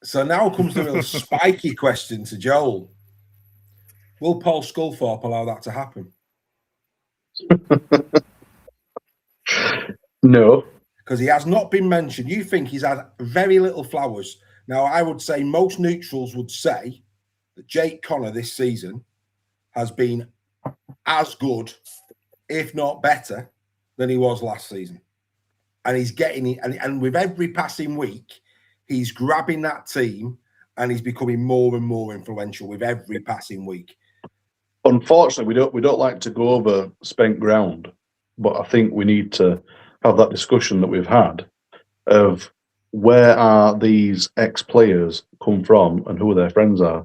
So now comes the real spiky question to Joel. Will Paul Sculthorpe allow that to happen? No. Because he has not been mentioned. You think he's had very little flowers. Now, I would say most neutrals would say that Jake Connor this season has been as good, if not better, than he was last season. And he's getting it. And with every passing week, he's grabbing that team and he's becoming more and more influential with every passing week. Unfortunately, we don't like to go over spent ground, but I think we need to have that discussion that we've had of where are these ex-players come from and who their friends are.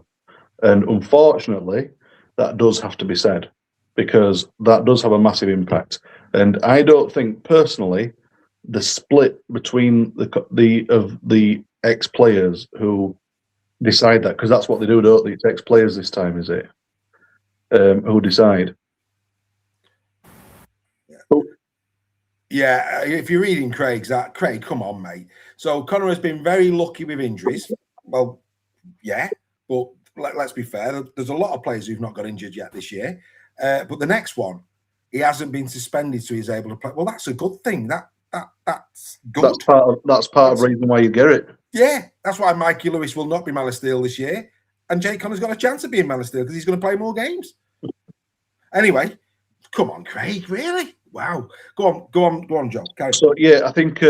And unfortunately, that does have to be said, because that does have a massive impact. And I don't think personally the split between the ex-players who decide that, because that's what they do, don't they? It's ex-players this time, is it? Who decide. Yeah, if you're reading Craig, come on, mate. So Connor has been very lucky with injuries. Well, yeah, but let's be fair. There's a lot of players who've not got injured yet this year. But the next one, he hasn't been suspended, so he's able to play. Well, that's a good thing. That's good. That's part of the reason why you get it. Yeah, that's why Mikey Lewis will not be Man of Steel this year. and Jake Connor's got a chance of being Man of Steel because he's going to play more games. Anyway, come on, Craig, really? Wow. Go on, Joe. So yeah, I think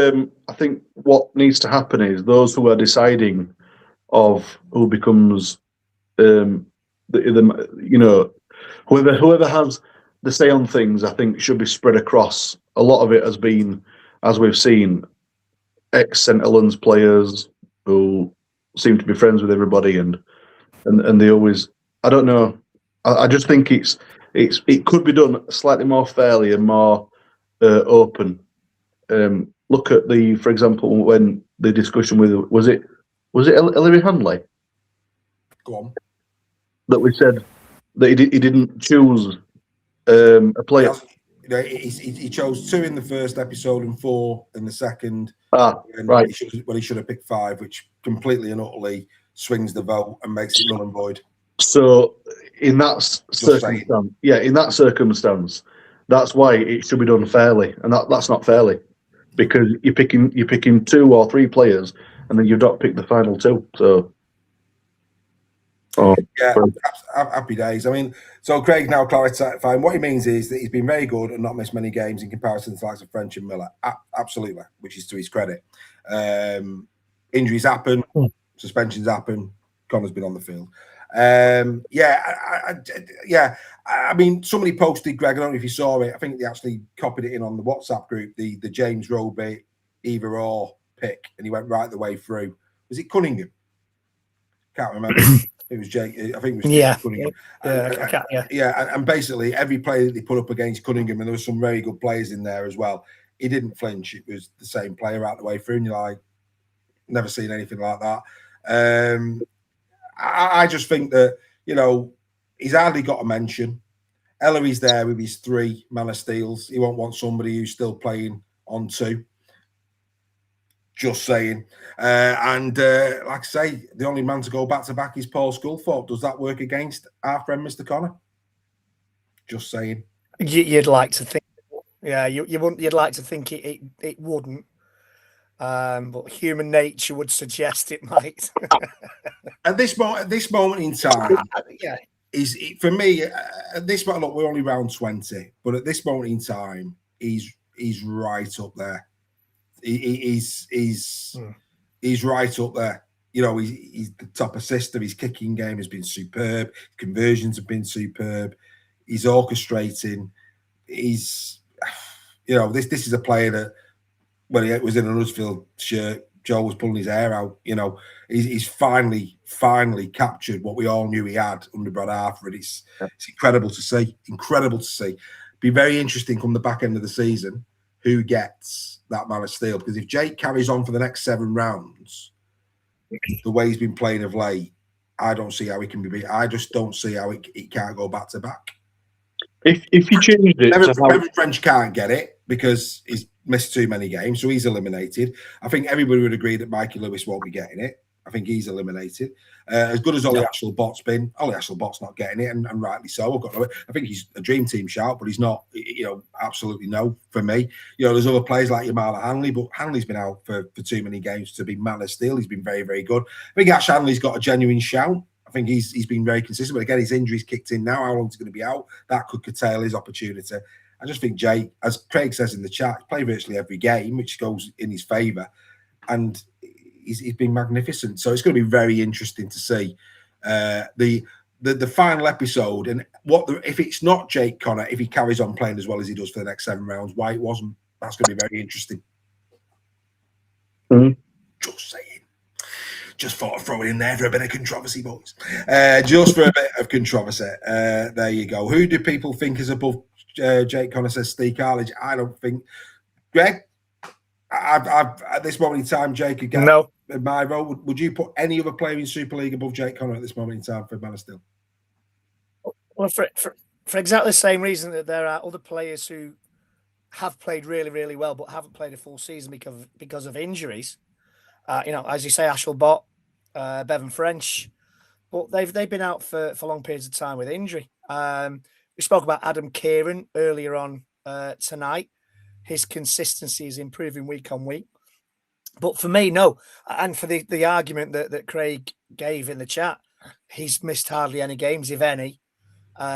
what needs to happen is those who are deciding of who becomes whoever has the say on things, I think should be spread across. A lot of it has been, as we've seen, ex-St Helens players who seem to be friends with everybody, and they always. I don't know. I just think it could be done slightly more fairly and more open. Look at for example, when the discussion with was it Ellery Hanley? Go on. That we said that he didn't choose a player. He chose 2 in the first episode and 4 in the second. Right. He should have picked 5, which completely and utterly swings the vote and makes it null and void. So in that circumstance, that's why it should be done fairly, and that's not fairly, because you're picking 2 or 3 players, and then you've not picked the final 2. So. Happy days. I mean, so Craig now clarifying what he means is that he's been very good and not missed many games in comparison to the likes of French and Miller. Absolutely, which is to his credit. Injuries happen, suspensions happen. Connor's been on the field. I mean, somebody posted, Greg, I don't know if you saw it. I think they actually copied it in on the WhatsApp group, the James Roby either or pick, and he went right the way through. Was it Cunningham? Can't remember. It was Jake. I think it was Cunningham. And basically every player that they put up against Cunningham, and there were some very good players in there as well. He didn't flinch. It was the same player out the way through, and you're like, never seen anything like that. I just think that, he's hardly got a mention. Ellery's there with his 3 Man of Steels. He won't want somebody who's still playing on 2. Just saying. Like I say, the only man to go back to back is Paul Sculthorpe. Does that work against our friend Mr. Connor? Just saying. You'd like to think, you wouldn't. You'd like to think it wouldn't, but human nature would suggest it might. At this moment in time, for me. At this moment, look, we're only round 20, but at this moment in time, he's right up there. He's right up there. He's the top assister. His kicking game has been superb. Conversions have been superb. He's orchestrating. This is a player that when he was in a Huddersfield shirt, Joe was pulling his hair out. He's finally captured what we all knew he had under Brad Hartford. It's incredible to see. Incredible to see. Be very interesting come the back end of the season who gets that Man of Steel, because if Jake carries on for the next 7 rounds the way he's been playing of late, I don't see how he can be beat. I just don't see how it can't go back to back. If you changed it, Kevin French can't get it because he's missed too many games, so he's eliminated. I think everybody would agree that Mikey Lewis won't be getting it. I think he's eliminated. As good as Ollie Ashley-Bott's been, Ollie Ashley-Bott's not getting it, and rightly so. I think he's a dream team shout, but he's not. Absolutely no for me. There's other players like Yamala Hanley, but Hanley's been out for too many games to be Man of Steel. He's been very, very good. I think Ash Hanley's got a genuine shout. I think he's been very consistent. But again, his injury's kicked in now. How long is he going to be out? That could curtail his opportunity. I just think Jake, as Craig says in the chat, played virtually every game, which goes in his favour, and he's been magnificent. So it's going to be very interesting to see the final episode and if it's not Jake Connor, if he carries on playing as well as he does for the next 7 rounds, why it wasn't. That's going to be very interesting. Just saying. Just thought I'd throw it in there for a bit of controversy, boys. Just for a bit of controversy. There you go. Who do people think is above Jake Connor, says Steve Carledge? I don't think. Greg, I've at this moment in time, Jake, again, no. In my vote, would you put any other player in Super League above Jake Connor at this moment in time for Man of Steel? Well, for exactly the same reason that there are other players who have played really, really well, but haven't played a full season because of injuries. As you say, Ashley-Bott, Bevan French, but they've been out for long periods of time with injury. We spoke about Adam Kieran earlier on tonight. His consistency is improving week on week. But for me, no. And for the argument that Craig gave in the chat, he's missed hardly any games, if any.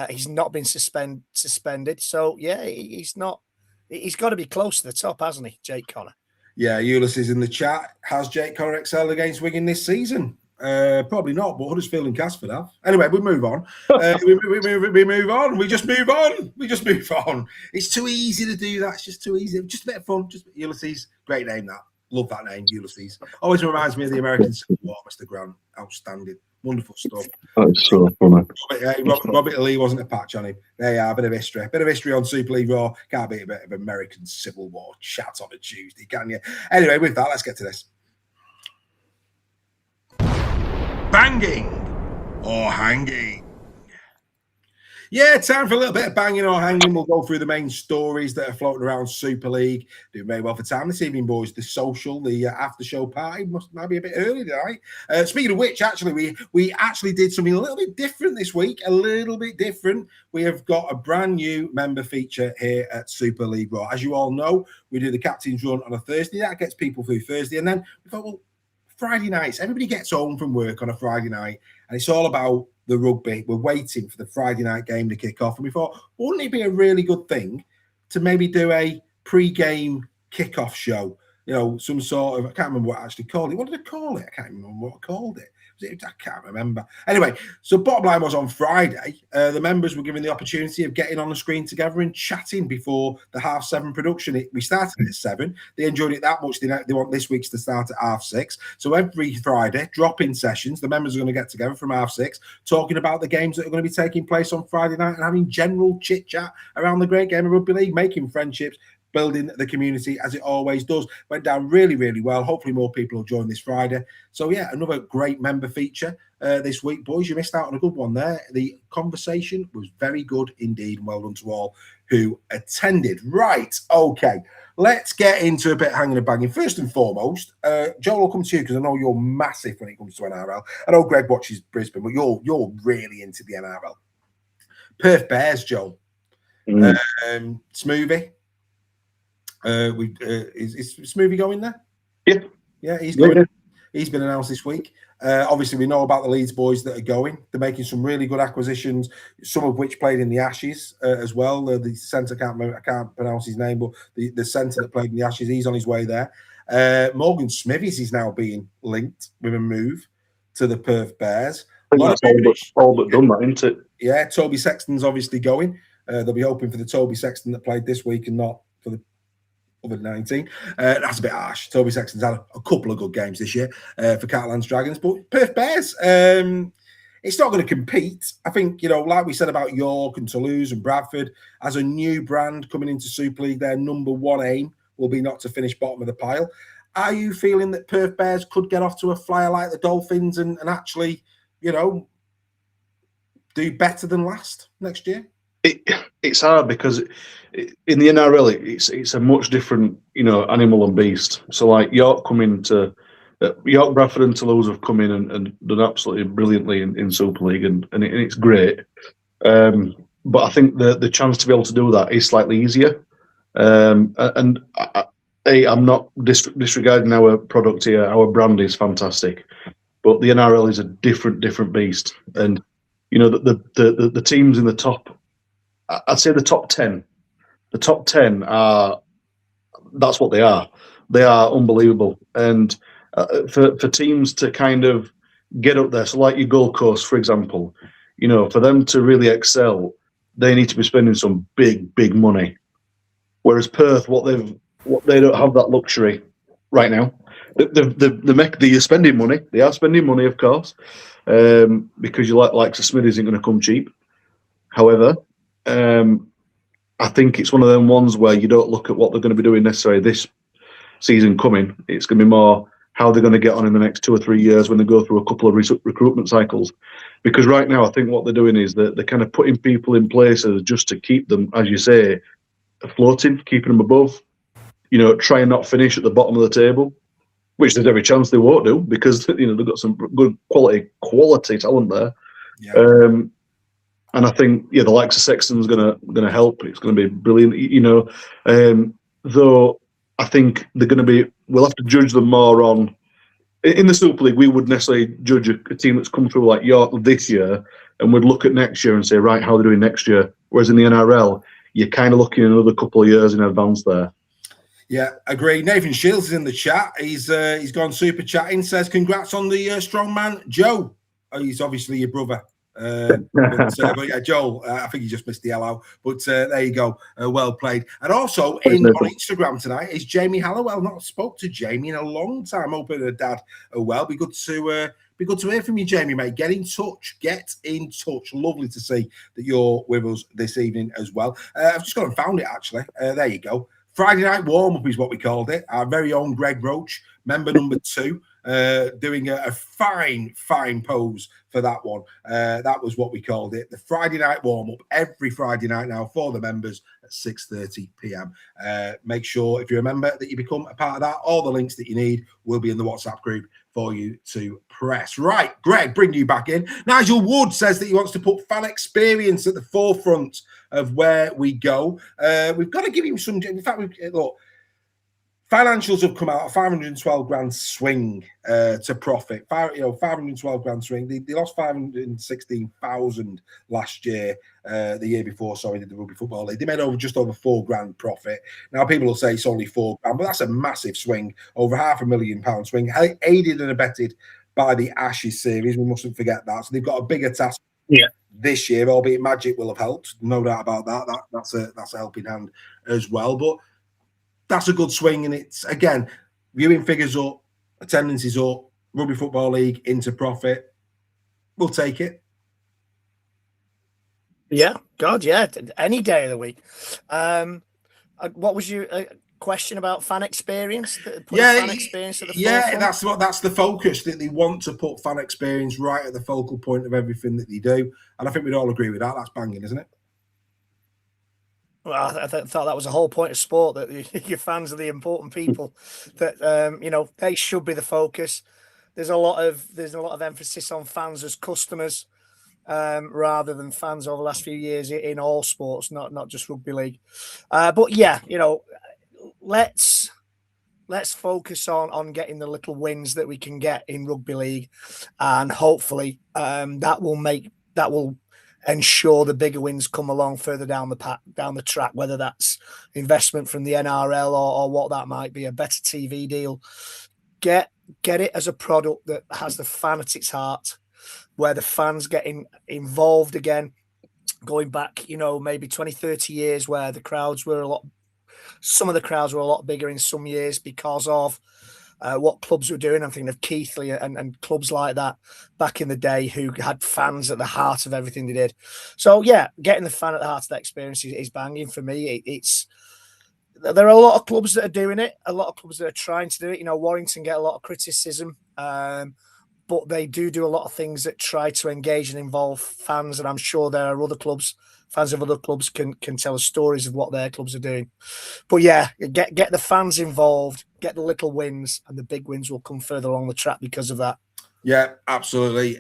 He's not been suspended. So, yeah, he's not. He's got to be close to the top, hasn't he, Jake Connor? Yeah, Ulysses in the chat. Has Jake Connor excelled against Wigan this season? Probably not, but Huddersfield and Casford have. Anyway, we move on. We move on. We just move on. We just move on. It's too easy to do that. It's just too easy. Just a bit of fun. Just Ulysses. Great name, that. Love that name, Ulysses. Always reminds me of the American Civil War, Mr. Grant. Outstanding. Wonderful stuff. That's so funny. Robert Lee wasn't a patch on him. There you are, a bit of history. A bit of history on Super League Raw. Can't be a bit of American Civil War chat on a Tuesday, can you? Anyway, with that, let's get to this. Banging or hanging? Yeah, time for a little bit of banging or hanging. We'll go through the main stories that are floating around Super League. Doing very well for time this evening, boys. The social, the after show party might be a bit early tonight. Speaking of which, actually, we actually did something a little bit different this week. A little bit different. We have got a brand new member feature here at Super League Raw. As you all know, we do the captain's run on a Thursday. That gets people through Thursday, and then we thought, well, Friday nights, everybody gets home from work on a Friday night, and it's all about the rugby. We're waiting for the Friday night game to kick off, and we thought, wouldn't it be a really good thing to maybe do a pre-game kickoff show? You know, some sort of, I can't remember what I actually called it. What did I call it? I can't remember what I called it. I can't remember. Anyway, so bottom line was on Friday, the members were given the opportunity of getting on the screen together and chatting before the 7:30 production. We started at 7. They enjoyed it that much. They want this week's to start at 6:30. So every Friday, drop-in sessions, the members are going to get together from 6:30, talking about the games that are going to be taking place on Friday night and having general chit-chat around the great game of rugby league, making friendships, building the community as it always does. Went down really, really well. Hopefully more people will join this Friday. So yeah, another great member feature this week, boys. You missed out on a good one there. The conversation was very good indeed, and well done to all who attended. Right, okay, let's get into a bit of hanging and banging. First and foremost, Joel, will come to you because I know you're massive when it comes to NRL. I know Greg watches Brisbane, but you're really into the NRL. Perth Bears, Joel. Smoothie. Is Smoothie going there? Yeah, he's going. Yeah. He's been announced this week. Obviously, we know about the Leeds boys that are going. They're making some really good acquisitions, some of which played in the Ashes as well. The centre, I can't pronounce his name, but the centre that played in the Ashes, he's on his way there. Morgan Smithies is now being linked with a move to the Perth Bears. I think that's all but done, that, isn't it? Yeah, Toby Sexton's obviously going. They'll be hoping for the Toby Sexton that played this week and not for the COVID-19. That's a bit harsh. Toby Sexton's had a couple of good games this year for Catalan's Dragons, but Perth Bears, it's not going to compete. I think, like we said about York and Toulouse and Bradford, as a new brand coming into Super League, their number one aim will be not to finish bottom of the pile. Are you feeling that Perth Bears could get off to a flyer like the Dolphins and actually, do better than last next year? It's hard because in the NRL it's a much different animal and beast. So like York York, Bradford and Toulouse have come in and done absolutely brilliantly in Super League and it's great. But I think the chance to be able to do that is slightly easier. I'm not disregarding our product here. Our brand is fantastic, but the NRL is a different beast. And the teams in the top. I'd say the top 10. The top 10 that's what they are. They are unbelievable. And for teams to kind of get up there, so like your Gold Coast, for example, for them to really excel, they need to be spending some big money. Whereas Perth, they don't have that luxury right now. They're spending money. They are spending money, of course, because like Smith isn't going to come cheap. However, I think it's one of them ones where you don't look at what they're going to be doing necessarily this season coming. It's going to be more how they're going to get on in the next 2 or 3 years when they go through a couple of recruitment cycles. Because right now, I think what they're doing is they're kind of putting people in places just to keep them, as you say, floating, keeping them above. Try and not finish at the bottom of the table, which there's every chance they won't do because they've got some good quality talent there. Yeah. And I think, the likes of Sexton's gonna help. It's going to be brilliant, Though I think they're going to be. We'll have to judge them more on in the Super League, we would necessarily judge a team that's come through like York this year, and would look at next year and say, right, how are they doing next year? Whereas in the NRL, you're kind of looking another couple of years in advance there. Yeah, agree. Nathan Shields is in the chat. He's gone super chatting. Says, "Congrats on the strong man, Joe." Oh, he's obviously your brother. But yeah, Joel, I think you just missed the L out. But there you go. Well played. And also on Instagram tonight is Jamie Hallowell. Not spoke to Jamie in a long time. Hoping her dad are well. Be good to hear from you, Jamie, mate. Get in touch. Get in touch. Lovely to see that you're with us this evening as well. I've just gone and found it actually. There you go. Friday night warm-up is what we called it. Our very own Greg Roach, member number 2, doing a fine pose for that one. That was what we called it. The Friday night warm-up, every Friday night now for the members at 6:30 p.m. Make sure, if you're a member, that you become a part of that. All the links that you need will be in the WhatsApp group for you to press. Right, Greg, bring you back in. Nigel Wood says that he wants to put fan experience at the forefront of where we go. We've got to give him some. In fact, look, financials have come out a 512 grand swing to profit. 512 grand swing. They lost 516,000 last year. The year before, sorry, the Rugby Football League. They made just over 4 grand profit. Now people will say it's only 4 grand, but that's a massive swing, over £500,000 swing, aided and abetted by the Ashes series. We mustn't forget that. So they've got a bigger task. This year, albeit Magic will have helped, no doubt about that. That's a helping hand as well. But that's a good swing, and it's again viewing figures up, attendance is up. Rugby Football League into profit. We'll take it. Yeah, God, yeah, any day of the week. What was your question about fan experience? Fan experience at the forefront? that's the focus, that they want to put fan experience right at the focal point of everything that they do, and I think we'd all agree with that. That's banging, isn't it? Well, I thought that was the whole point of sport, that your fans are the important people. That they should be the focus. There's a lot of emphasis on fans as customers, rather than fans over the last few years in all sports, not just rugby league. But yeah, let's focus on getting the little wins that we can get in rugby league, and hopefully that will ensure the bigger wins come along further down the track, whether that's investment from the NRL or what that might be, a better TV deal. Get it as a product that has the fan at its heart, where the fans getting involved again, going back, maybe 20, 30 years, where some of the crowds were a lot bigger in some years because of what clubs were doing. I'm thinking of Keighley and clubs like that back in the day who had fans at the heart of everything they did. So yeah, getting the fan at the heart of that experience is banging for me. There are a lot of clubs that are doing it, a lot of clubs that are trying to do it. Warrington get a lot of criticism, but they do a lot of things that try to engage and involve fans, and I'm sure there are other clubs. Fans of other clubs can tell us stories of what their clubs are doing. But yeah, get the fans involved, get the little wins, and the big wins will come further along the track because of that. Yeah, absolutely,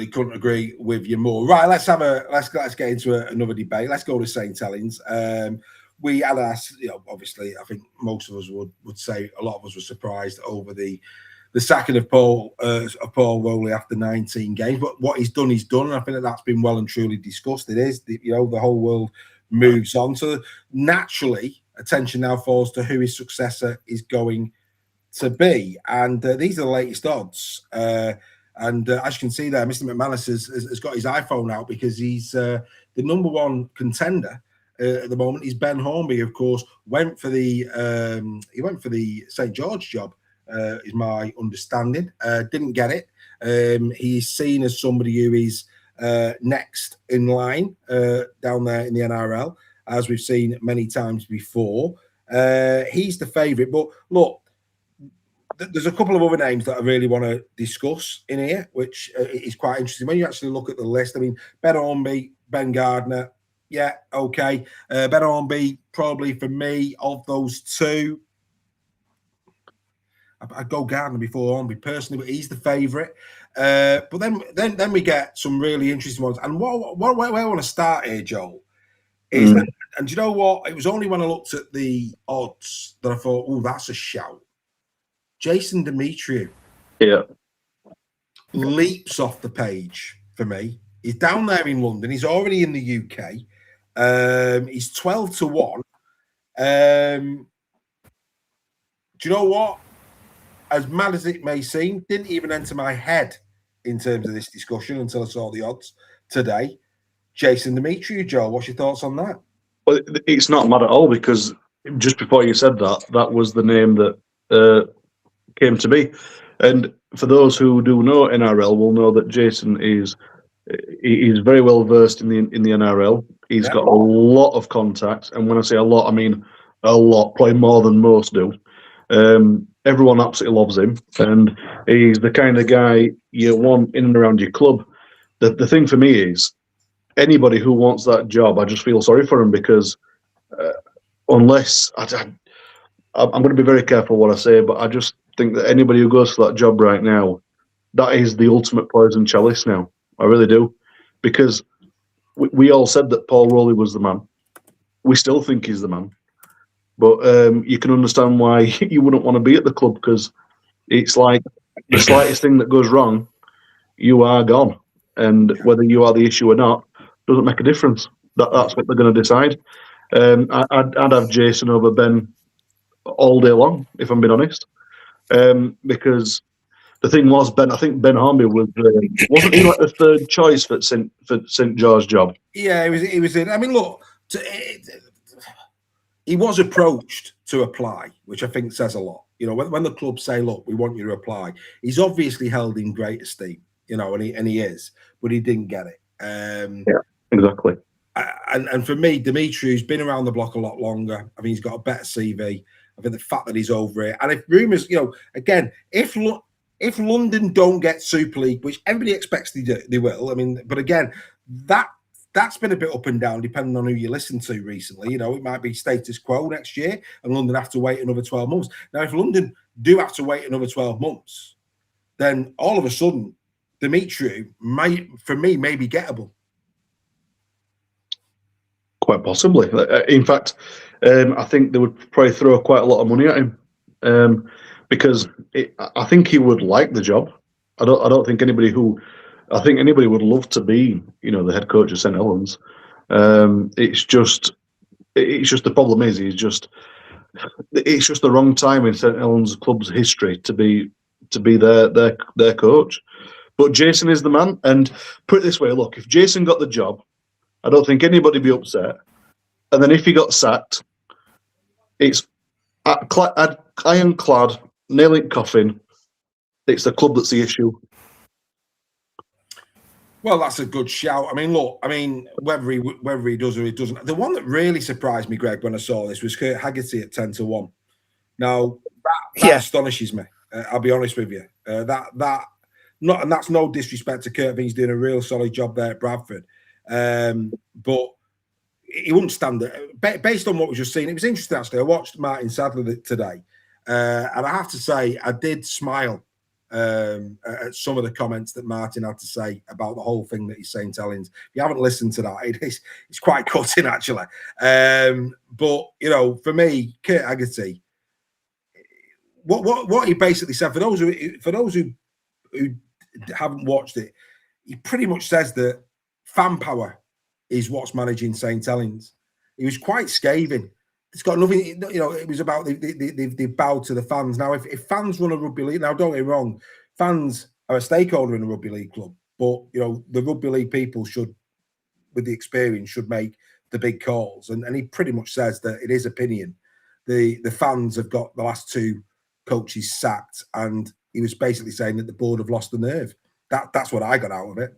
couldn't agree with you more. Right, let's get into another debate. Let's go to St. Helens. We had obviously, I think most of us would say a lot of us were surprised over the sacking of Paul Rowley after 19 games, but what he's done, and I think that's been well and truly discussed. It is, the whole world moves on, so naturally, attention now falls to who his successor is going to be, and these are the latest odds. And as you can see there, Mr. McManus has got his iPhone out because he's the number one contender at the moment. Is Ben Hornby, of course, went for the St. George job. Is my understanding. Didn't get it. He's seen as somebody who is next in line down there in the NRL, as we've seen many times before. He's the favourite. But look, there's a couple of other names that I really want to discuss in here, which is quite interesting. When you actually look at the list, I mean, Ben Hornby, Ben Gardner, yeah, okay. Ben Hornby, probably for me, of those two, I'd go Gardner before Hornby personally, but he's the favourite. But then we get some really interesting ones. And where I want to start here, Joel, is that, and do you know what? It was only when I looked at the odds that I thought, oh, that's a shout. Jason Demetriou. Yeah. leaps off the page for me. He's down there in London. He's already in the UK. He's 12 to 1. Do you know what? As mad as it may seem, didn't even enter my head in terms of this discussion until I saw the odds today. Jason Demetriou, Joe, what's your thoughts on that? Well, it's not mad at all, because just before you said that, that was the name that came to me. And for those who do know NRL will know that Jason is very well versed in the NRL. He's got a lot of contacts, and when I say a lot, I mean a lot, probably more than most do. Everyone absolutely loves him, and he's the kind of guy you want in and around your club. The thing for me is, anybody who wants that job, I just feel sorry for him, because unless I'm going to be very careful what I say, but I just think that anybody who goes for that job right now, that is the ultimate poison chalice now. I really do, because we all said that Paul Rowley was the man. We still think he's the man, but you can understand why you wouldn't want to be at the club, because it's like the slightest thing that goes wrong, you are gone, and whether you are the issue or not doesn't make a difference. That's what they're going to decide. I'd have Jason over Ben all day long, if I'm being honest, because the thing was, I think Ben Hornby was wasn't he like the third choice for St George job? Yeah, he was in. I mean, look, he was approached to apply, which I think says a lot. You know, when the clubs say, "Look, we want you to apply," he's obviously held in great esteem. You know, and he is, but he didn't get it. Yeah, exactly. And for me, Demetriou's been around the block a lot longer. I mean, he's got a better CV. I think the fact that he's over it, and if rumours, you know, again, if London don't get Super League, which everybody expects they will, I mean, but again, that's been a bit up and down depending on who you listen to recently. You know, it might be status quo next year, and London have to wait another 12 months. Now, if London do have to wait another 12 months, then all of a sudden, Demetriou might, for me, may be gettable. Quite possibly. In fact, I think they would probably throw quite a lot of money at him, because I think he would like the job. I don't think anybody would love to be, you know, the head coach of St Helens. It's just the problem is it's just the wrong time in St Helens club's history to be their coach. But Jason is the man, and put it this way: look, if Jason got the job, I don't think anybody would be upset. And then if he got sacked, it's ironclad, nailing coffin. It's the club that's the issue. Well, that's a good shout. I mean, look, whether he does or he doesn't. The one that really surprised me, Greg, when I saw this was Kurt Haggerty at 10 to 1. Now that astonishes me. I'll be honest with you. And that's no disrespect to Kurt. I think he's doing a real solid job there at Bradford. But he wouldn't stand it. Based on what we just seen, it was interesting actually. I watched Martin Sadler today, and I have to say I did smile at some of the comments that Martin had to say about the whole thing that he's saying. If you haven't listened to that, it's quite cutting actually. But you know, for me, Kurt Haggerty, what he basically said, for those who haven't watched it, he pretty much says that fan power is what's managing St Helens. He was quite scathing. It's got nothing, you know, it was about they bowed to the fans. Now, if fans run a rugby league, now don't get me wrong, fans are a stakeholder in a rugby league club, but, you know, the rugby league people should, with the experience, should make the big calls. And he pretty much says that it is opinion. The fans have got the last two coaches sacked, and he was basically saying that the board have lost the nerve. That's what I got out of it.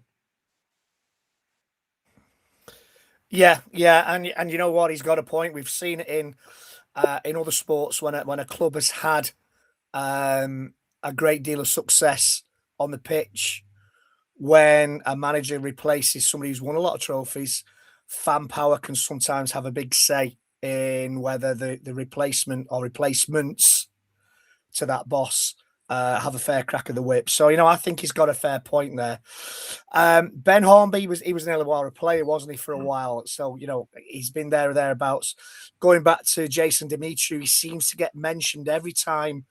Yeah, and you know what? He's got a point. We've seen it in other sports when a club has had a great deal of success on the pitch. When a manager replaces somebody who's won a lot of trophies, fan power can sometimes have a big say in whether the replacement or replacements to that boss have a fair crack of the whip. So, I think he's got a fair point there. Ben Hornby he was an Illawarra player, wasn't he, for a while? So, he's been there or thereabouts. Going back to Jason Demetriou, he seems to get mentioned every time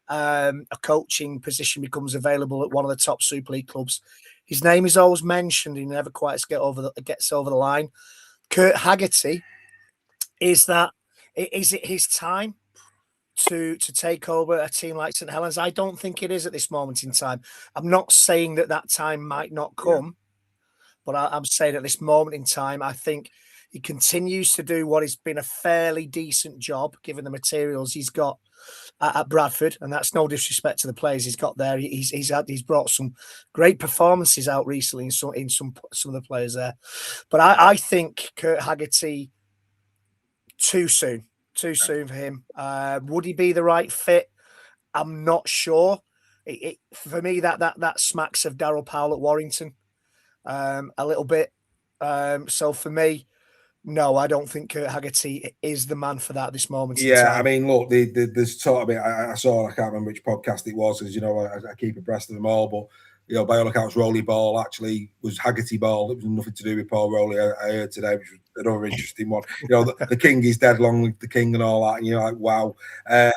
a coaching position becomes available at one of the top Super League clubs. His name is always mentioned. He never quite gets over the line. Kurt Haggerty, is it his time to take over a team like St Helens? I don't think it is at this moment in time. I'm not saying that time might not come, but I'm saying at this moment in time, I think he continues to do what has been a fairly decent job given the materials he's got at Bradford, and that's no disrespect to the players he's got there. He's brought some great performances out recently in some of the players there, but I think Kurt Haggerty too soon for him. Would he be the right fit? I'm not sure. For me, that smacks of Darryl Powell at Warrington a little bit. So for me, no, I don't think Kurt Haggerty is the man for that at this moment in time. I mean, look, there's sort of I saw, I can't remember which podcast it was, as I keep abreast of them all, but by all accounts, Rowley ball actually was Haggerty ball. It was nothing to do with Paul Rowley. I heard today, which was another interesting one. The king is dead, long live the king, and all that. And you're like, wow. I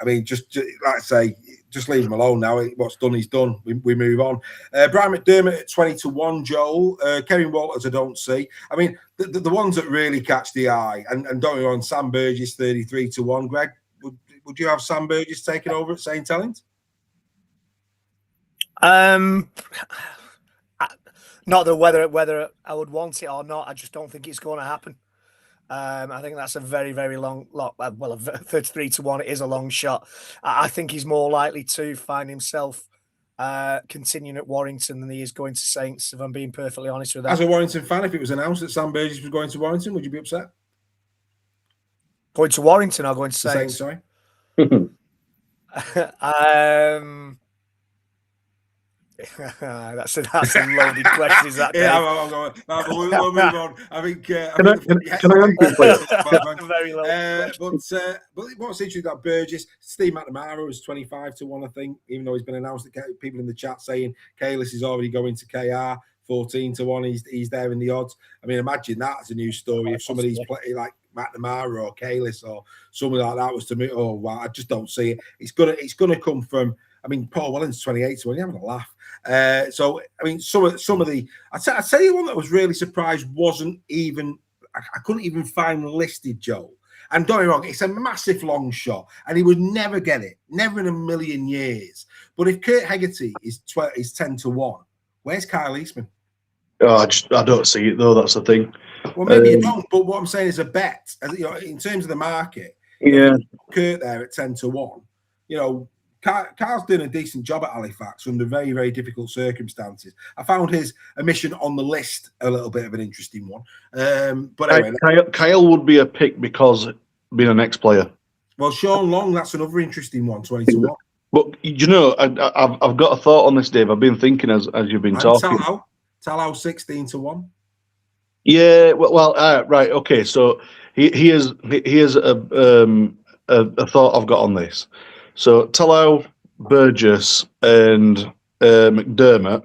mean, just like I say, just leave him alone now. What's done is done. We move on. Brian McDermott at 20-1. Joel, Kevin Walters, I don't see. I mean, the ones that really catch the eye, and don't get me wrong, Sam Burgess 33-1. Greg, would you have Sam Burgess taking over at St Helens? Not that whether I would want it or not, I just don't think it's going to happen. I think that's a very, very long lot. Well, 33-1, it is a long shot. I think he's more likely to find himself continuing at Warrington than he is going to Saints, if I'm being perfectly honest with that. As a Warrington fan, if it was announced that Sam Burgess was going to Warrington, would you be upset? Going to Warrington or going to Saints? Sorry. That's a loaded question. Is that? We'll move on. I think. Can I answer, please? Very low. But what's interesting about Burgess, Steve McNamara was 25-1, I think, even though he's been announced. That people in the chat saying Kalis is already going to KR 14-1. He's there in the odds. I mean, imagine that as a news story if some of these play like McNamara or Kalis or something like that was to me. Oh wow, I just don't see it. It's gonna come from. I mean, Paul Wellens 28-1. You're having a laugh. So I mean, some of the. I'd tell you one that was really surprised wasn't even. I couldn't even find listed, Joel. And don't get me wrong, it's a massive long shot, and he would never get it, never in a million years. But if Kurt Haggerty is 10-1, where's Kyle Eastman? Oh, I don't see it though. That's the thing. Well, maybe you don't. But what I'm saying is a bet, in terms of the market. Yeah, Kurt there at 10-1. Carl's doing a decent job at Halifax under very, very difficult circumstances. I found his omission on the list a little bit of an interesting one. But anyway, Kyle would be a pick because being an ex-player. Well, Sean Long, that's another interesting one, 20-1. But I've got a thought on this, Dave. I've been thinking as you've been talking. Talao 16-1. Yeah, right, okay. So here's a thought I've got on this. So Talao, Burgess, and McDermott,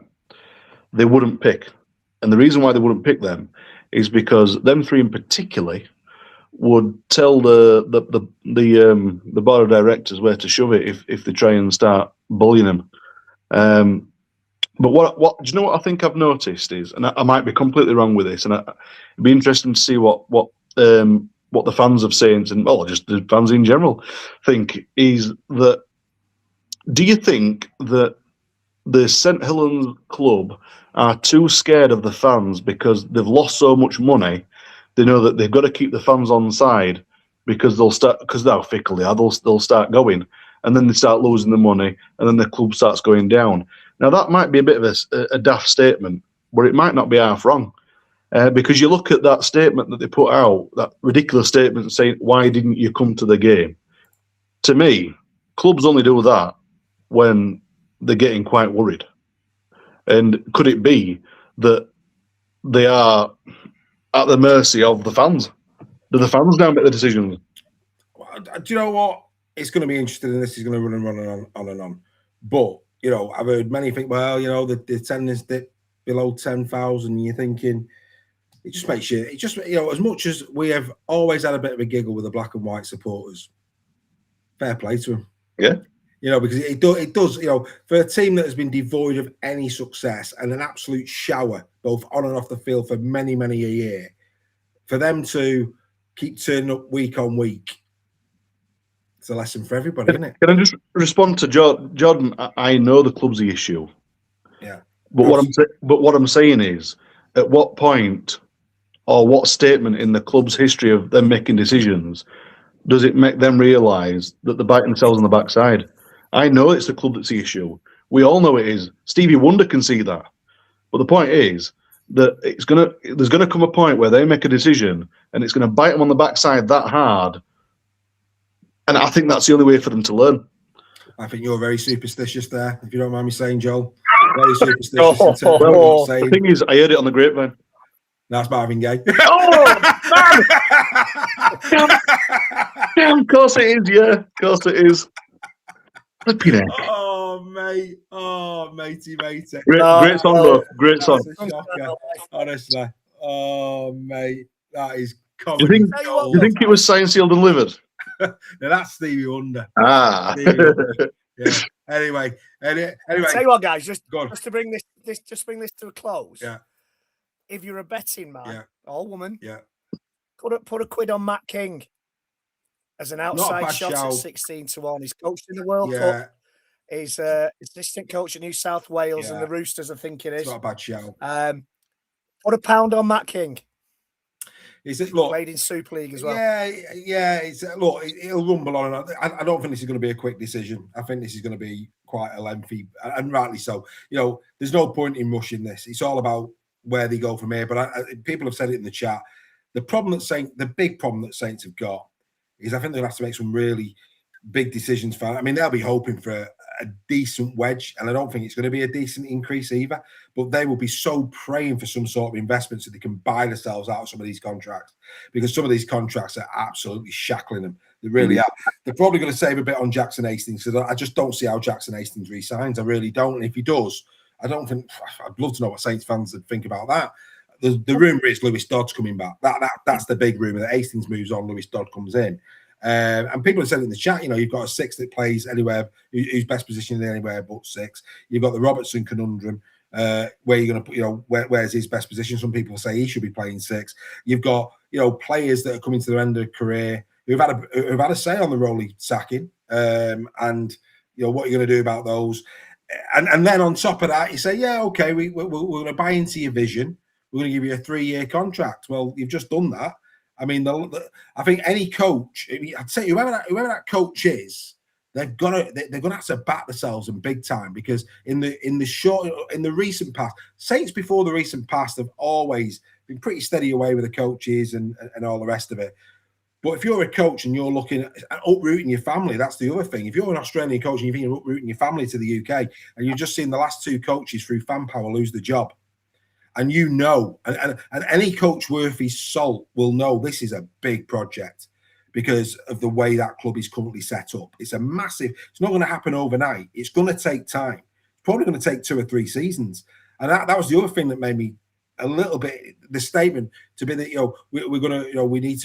they wouldn't pick, and the reason why they wouldn't pick them is because them three in particular would tell the board of directors where to shove it if they try and start bullying them. But what do you know? What I think I've noticed is, and I might be completely wrong with this, and it'd be interesting to see what the fans of Saints and just the fans in general think is that. Do you think that the St Helens club are too scared of the fans because they've lost so much money? They know that they've got to keep the fans on side because because how fickle they are, they'll start going, and then they start losing the money, and then the club starts going down. Now that might be a bit of a daft statement, but it might not be half wrong. Because you look at that statement that they put out, that ridiculous statement saying, "Why didn't you come to the game?" To me, clubs only do that when they're getting quite worried. And could it be that they are at the mercy of the fans? Do the fans now make the decisions? Do you know what? it's going to be interesting, and this is going to run and run and on and on. But I've heard many think, well, the attendance dip below 10,000. You're thinking it just makes you. It just as much as we have always had a bit of a giggle with the black and white supporters. Fair play to them. Yeah. Because it does, for a team that has been devoid of any success and an absolute shower, both on and off the field for many, many a year, for them to keep turning up week on week, it's a lesson for everybody, isn't it? Can I just respond to Jordan? I know the club's the issue. Yeah. But what I'm saying is, at what point or what statement in the club's history of them making decisions does it make them realise that they're biting themselves on the backside? I know it's the club that's the issue. We all know it is. Stevie Wonder can see that. But the point is that there's gonna come a point where they make a decision and it's gonna bite them on the backside that hard. And I think that's the only way for them to learn. I think you're very superstitious there, if you don't mind me saying, Joel. Very superstitious in terms of what you're saying. The thing is, I heard it on the grapevine. That's Marvin Gaye. Oh, man! Damn, of course it is, yeah. Of course it is. Flipping heck. Oh, mate. Oh, matey. Great song, though. Great song. That's a shocker, honestly. Oh, mate. That is Do you think it was signed, sealed, and delivered? Now that's Stevie Wonder. Stevie Wonder. Yeah. Anyway. Tell you what, guys, just to bring this to a close. Yeah. If you're a betting man or woman, put a quid on Matt King as an outside shot at 16-1. He's coached in the World Cup. He's assistant coach at New South Wales and the Roosters, I think it is. It's not a bad shout. Put a pound on Matt King. Played in Super League as well. Yeah. It'll rumble on and on. I don't think this is going to be a quick decision. I think this is going to be quite a lengthy, and rightly so. There's no point in rushing this. It's all about where they go from here. But people have said it in the chat. The big problem that Saints have got is I think they'll have to make some really big decisions. They'll be hoping for a decent wedge, and I don't think it's going to be a decent increase either. But they will be so praying for some sort of investment so they can buy themselves out of some of these contracts, because some of these contracts are absolutely shackling them. They really are. They're probably going to save a bit on Jackson Hastings, because I just don't see how Jackson Hastings resigns. I really don't. And if he does, I don't think. I'd love to know what Saints fans would think about that. The rumour is Lewis Dodd's coming back. That's the big rumour, that Hastings moves on, Lewis Dodd comes in. And people have said in the chat, you've got a 6 that plays anywhere, who's best positioned anywhere but 6. You've got the Robertson conundrum, where you're going to put, where's his best position? Some people say he should be playing 6. You've got, players that are coming to their end of career who've had a say on the Rowley sacking, and what you're going to do about those. And then on top of that, you say, okay, we're going to buy into your vision. We're going to give you a 3-year contract. Well, you've just done that. I think any coach, I'd say whoever that coach is, they're gonna have to back themselves in big time, because in the recent past, Saints before the recent past have always been pretty steady away with the coaches and all the rest of it. But if you're a coach and you're looking at uprooting your family, that's the other thing. If you're an Australian coach and you think you're uprooting your family to the UK, and you've just seen the last 2 coaches through fan power lose the job, and and any coach worth his salt will know this is a big project because of the way that club is currently set up. It's not going to happen overnight. It's going to take time. It's probably going to take 2 or 3 seasons. And that was the other thing that made me a little bit, the statement to be that, we're going to, we need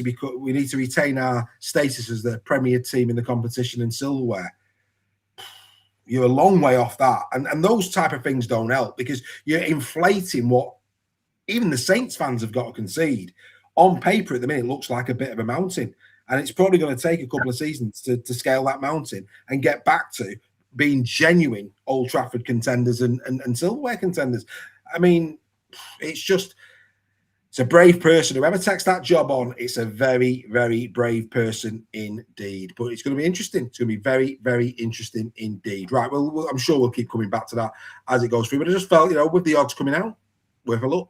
to retain our status as the premier team in the competition and silverware. You're a long way off that. And those type of things don't help, because you're inflating what even the Saints fans have got to concede. On paper at the minute, it looks like a bit of a mountain. And it's probably going to take a couple of seasons to scale that mountain and get back to being genuine Old Trafford contenders and silverware contenders. It's a brave person. Whoever takes that job on, it's a very, very brave person indeed. But it's going to be interesting. It's going to be very, very interesting indeed. Right, well, I'm sure we'll keep coming back to that as it goes through. But I just felt, with the odds coming out, worth a look.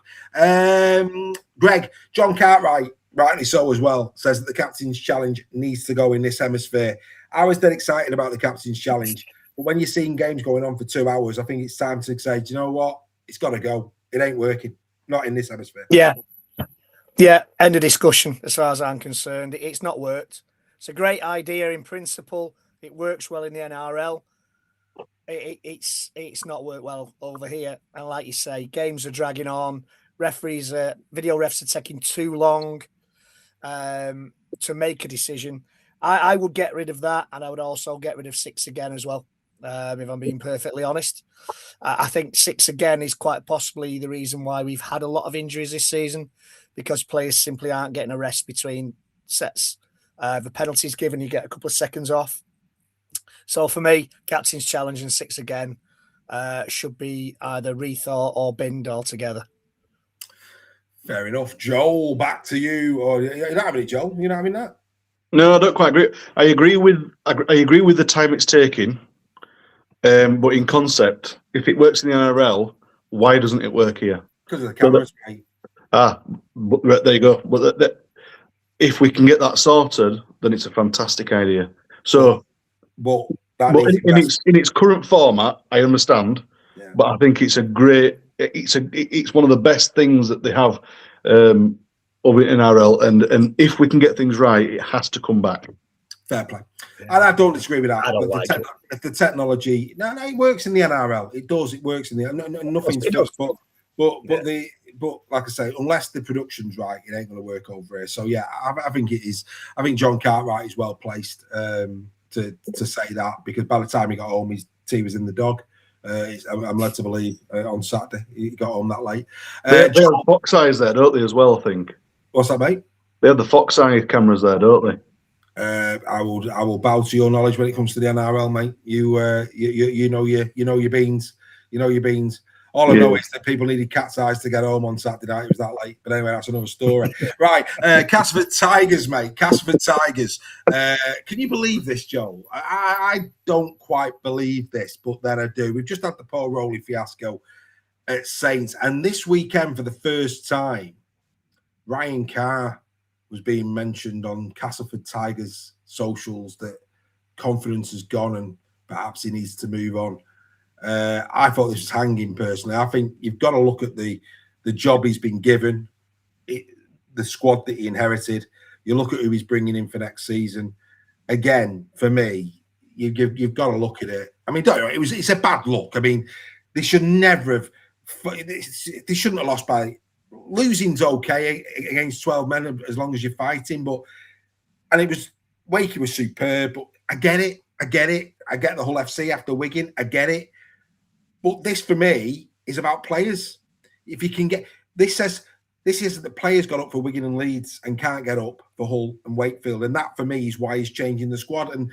Greg, John Cartwright, rightly so as well, says that the Captain's Challenge needs to go in this hemisphere. I was dead excited about the Captain's Challenge. But when you're seeing games going on for 2 hours, I think it's time to say, do you know what? It's got to go. It ain't working. Not in this hemisphere. Yeah, end of discussion as far as I'm concerned. It's not worked. It's a great idea in principle. It works well in the NRL. It's not worked well over here. And like you say, games are dragging on. Referees, video refs are taking too long to make a decision. I would get rid of that, and I would also get rid of 6 again as well, if I'm being perfectly honest. I think 6 again is quite possibly the reason why we've had a lot of injuries this season, because players simply aren't getting a rest between sets. The penalties given, you get a couple of seconds off. So for me, captain's challenge and 6 again should be either rethought or binned altogether. Fair enough. Joel, back to you. Or you don't have any, Joel? You not having that? No, I don't quite agree. I agree with the time it's taking, but in concept, if it works in the NRL, why doesn't it work here? Because of the cameras, mate. But there you go. But if we can get that sorted, then it's a fantastic idea. So, but in its current format, I understand, but I think it's a great. It's one of the best things that they have over in NRL, and if we can get things right, it has to come back. Fair play. And I don't disagree with that. I don't like it. The technology, no, it works in the NRL. It does. It works in the nothing's just. But like I say, unless the production's right, it ain't going to work over here. So yeah, I think it is. I think John Cartwright is well placed to say that, because by the time he got home, his tea was in the dog. I'm led to believe on Saturday he got home that late. They have Fox eyes there, don't they, as well? I think. What's that, mate? They have the Fox eye cameras there, don't they? I will bow to your knowledge when it comes to the NRL, mate. You know your beans. You know your beans. All I know is that people needed cat's eyes to get home on Saturday night. It was that late. But anyway, that's another story. Right. Castleford Tigers, mate. Castleford Tigers. Can you believe this, Joel? I don't quite believe this, but then I do. We've just had the Paul Rowley fiasco at Saints. And this weekend, for the first time, Ryan Carr was being mentioned on Castleford Tigers socials that confidence has gone and perhaps he needs to move on. I thought this was hanging, personally. I think you've got to look at the job he's been given, the squad that he inherited. You look at who he's bringing in for next season. Again, for me, you've got to look at it. I mean, it's a bad look. I mean, they should never have. They shouldn't have lost by. Losing's okay against 12 men as long as you're fighting, and it was Wakey was superb. But I get it. I get the whole FC after Wigan. I get it. But this, for me, is about players. If you can get this, is that the players got up for Wigan and Leeds and can't get up for Hull and Wakefield, and that for me is why he's changing the squad. And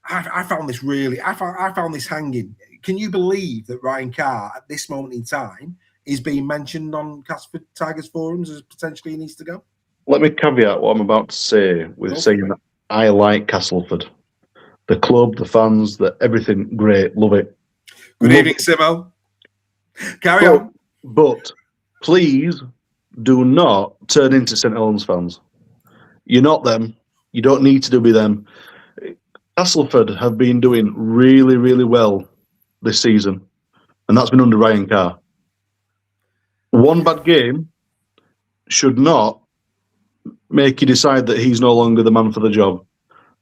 I found this I found this hanging. Can you believe that Ryan Carr at this moment in time is being mentioned on Castleford Tigers forums as potentially he needs to go? Let me caveat what I'm about to say with saying that I like Castleford. The club, the fans, everything great. Love it. Good evening, Simo. Carry on. But please do not turn into St Helens fans. You're not them. You don't need to be them. Castleford have been doing really, really well this season, and that's been under Ryan Carr. One bad game should not make you decide that he's no longer the man for the job.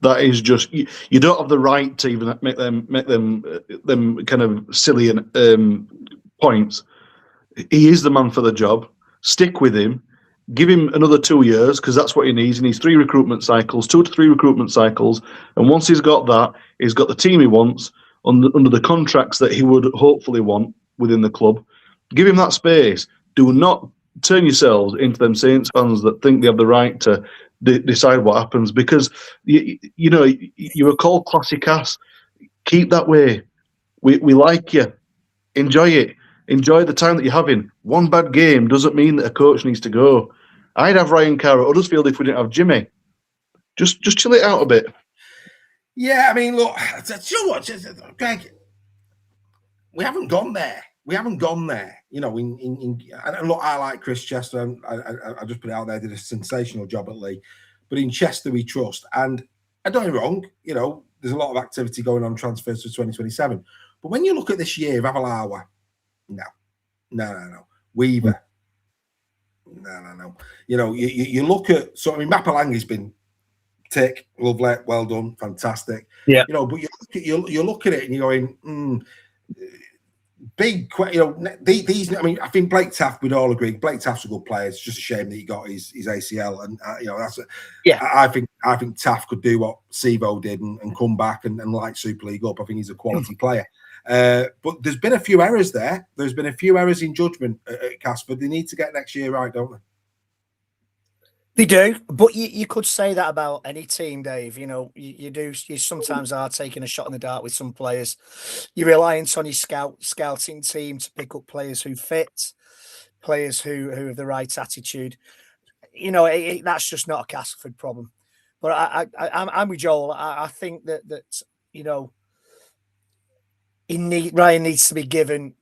That is just you don't have the right to even make them kind of silly points. He is the man for the job. Stick with him. Give him another 2 years, because that's what he needs. He needs 2 to 3 recruitment cycles, and once he's got that, he's got the team he wants under the contracts that he would hopefully want within the club. Give him that space. Do not turn yourselves into them Saints fans that think they have the right to decide what happens, because you know you were called classic ass. Keep that way. We like you. Enjoy it. Enjoy the time that you're having. One bad game doesn't mean that a coach needs to go. I'd have Ryan Carr at Huddersfield if we didn't have Jimmy. Just chill it out a bit. Yeah, I mean, look, you know what, Greg? We haven't gone there. You know, and look, I like Chris Chester. I just put it out there. Did a sensational job at Leigh, but in Chester we trust. And I don't get me wrong. You know, there's a lot of activity going on transfers for 2027. But when you look at this year of Avalawa, no. Weaver, no. You know, you look at. So I mean, Mapalangi's been tick, lovely, well done, fantastic. Yeah. You know, but you look at it and you're going, big, you know, these. I mean, I think Blake Taft, we'd all agree, Blake Taft's a good player. It's just a shame that he got his ACL, and you know, that's I think Taft could do what Sevo did and come back and light Super League up. I think he's a quality player. But there's been a few errors there. There's been a few errors in judgment at Casper. They need to get next year right, don't they? They do, but you could say that about any team, Dave. You know, you sometimes are taking a shot in the dark with some players. You're reliant on your scouting team to pick up players who fit, players who have the right attitude. You know, that's just not a Castleford problem. But I'm with Joel. I think that you know, Ryan needs to be given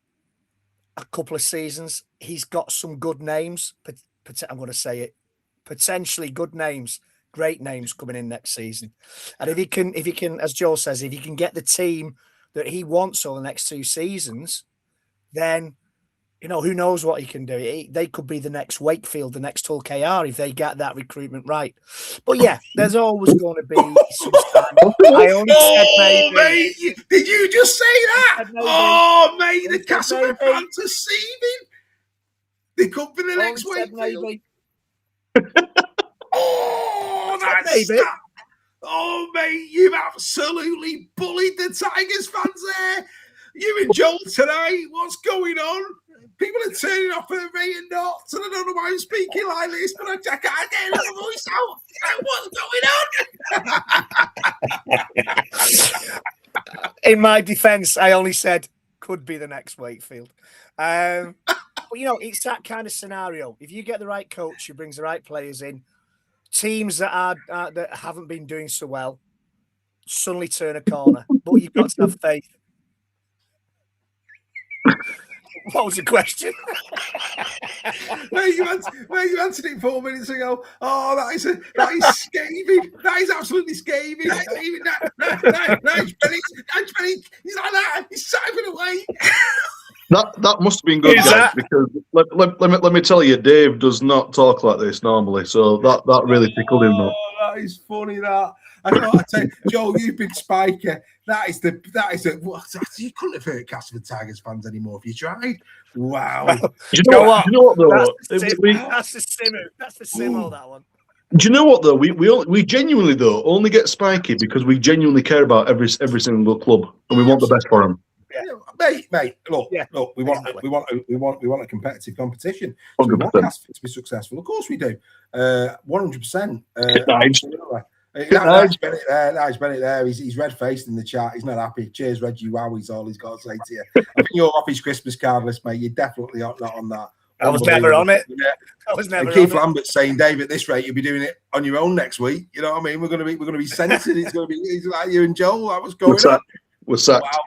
a couple of seasons. He's got some good names, but I'm going to say it. Potentially good names, great names coming in next season. And if he can, as Joel says, if he can get the team that he wants over the next 2 seasons, then, you know, who knows what he can do. They could be the next Wakefield, the next Hull KR if they get that recruitment right. But yeah, there's always going to be some time. I only said maybe. Mate, did you just say that? Oh, mate, the Castleford fans are seething. They could be the next Wakefield. Oh, that's that. Oh, mate, you've absolutely bullied the Tigers fans there. You and Joel tonight. What's going on? People are turning off their rating notes, and I don't know why I'm speaking like this, but I can't get the voice out. What's going on? In my defence, I only said could be the next Wakefield. But you know, it's that kind of scenario. If you get the right coach who brings the right players in, teams that that haven't been doing so well suddenly turn a corner. But you've got to have faith. What was the question? You answered it 4 minutes ago. Oh, that is scathing. That is absolutely scathing. Nice, Benny. He's like that. He's typing away. That must have been good, guys, because let me tell you, Dave does not talk like this normally, so that really tickled him. That is funny. That I tell you, Joel, you've been spiky. That is you couldn't have hurt Castleford Tigers fans anymore if you tried. Wow. Do you know what though? That's the simmer. That's the simmer. That one. Do you know what though? We genuinely though only get spiky because we genuinely care about every single club and we want the best for them. Yeah. Mate, look, we want a competitive competition. So 100%. we want Castleford to be successful. Of course we do. 100%. Nice Bennett there. He's red-faced in the chat. He's not happy. Cheers, Reggie. Wow, he's all he's got to say to you. I think you're off his Christmas card list, mate. You're definitely not on that. I was never on it. Yeah. I was never. And Keith Lambert's saying, Dave, at this rate, you'll be doing it on your own next week. You know what I mean? We're going to be censored. It's like you and Joel. That was going on. We're sacked.